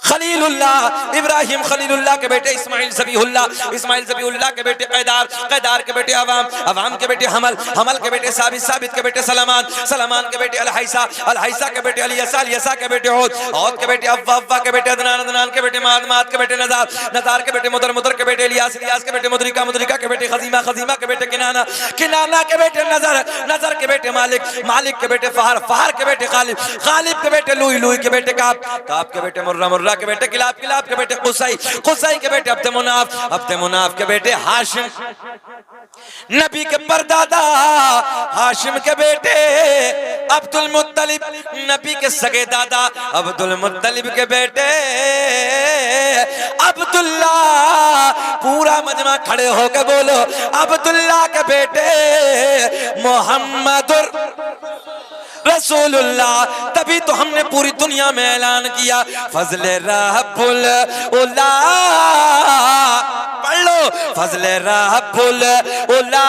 खलीलुल्लाह, इब्राहिम खलीलुल्लाह के बेटे इस्माइल ज़बीहुल्लाह, इस्माइल ज़बीहुल्लाह के बेटे कैदार, कैदार के बेटे अवाम, अवाम के बेटे हमल, हमल के बेटे साबित, साबित के बेटे सलामान, सलामान के बेटे अलहैसा, अलहैसा के बेटे अलियसा, अलियसा के बेटे औद, औद के बेटे अव्वा, अव्वा के बेटे अदनान, अदनान के बेटे माद, माद के बेटे नज़ार, नज़ार के बेटे मुदर, मुदर के बेटे इलियास, इलियास के बेटे मुदरिका, मुदरिका के बेटे खजीमा, खजीमा के बेटे किनाना, किनाना के बेटे नजर, नजर के बेटे मालिक, मालिक के बेटे फहर, फहर के बेटे गालिब, गालिब के बेटे लुई, लुई के बेटे काब, काब के बेटे मुर्रा, मुर्रा के बेटे किलाब, किलाब के बेटे कुसै, कुसै के बेटे अब्द मुनाफ, अब्द मुनाफ के बेटे हाशिम, नबी के परदादा हाशिम के बेटे अब्दुल मुत्तलिब, नबी के सगे दादा अब्दुल मुत्तलिब के बेटे अब्दुल्ला। पूरा मजमा खड़े होकर बोलो, अब्दुल्ला के बेटे मोहम्मदुर रसूलुल्लाह। तभी तो हमने पूरी दुनिया में ऐलान किया, फजले रब्बुल उला, पढ़ लो, फजले रब्बुल उला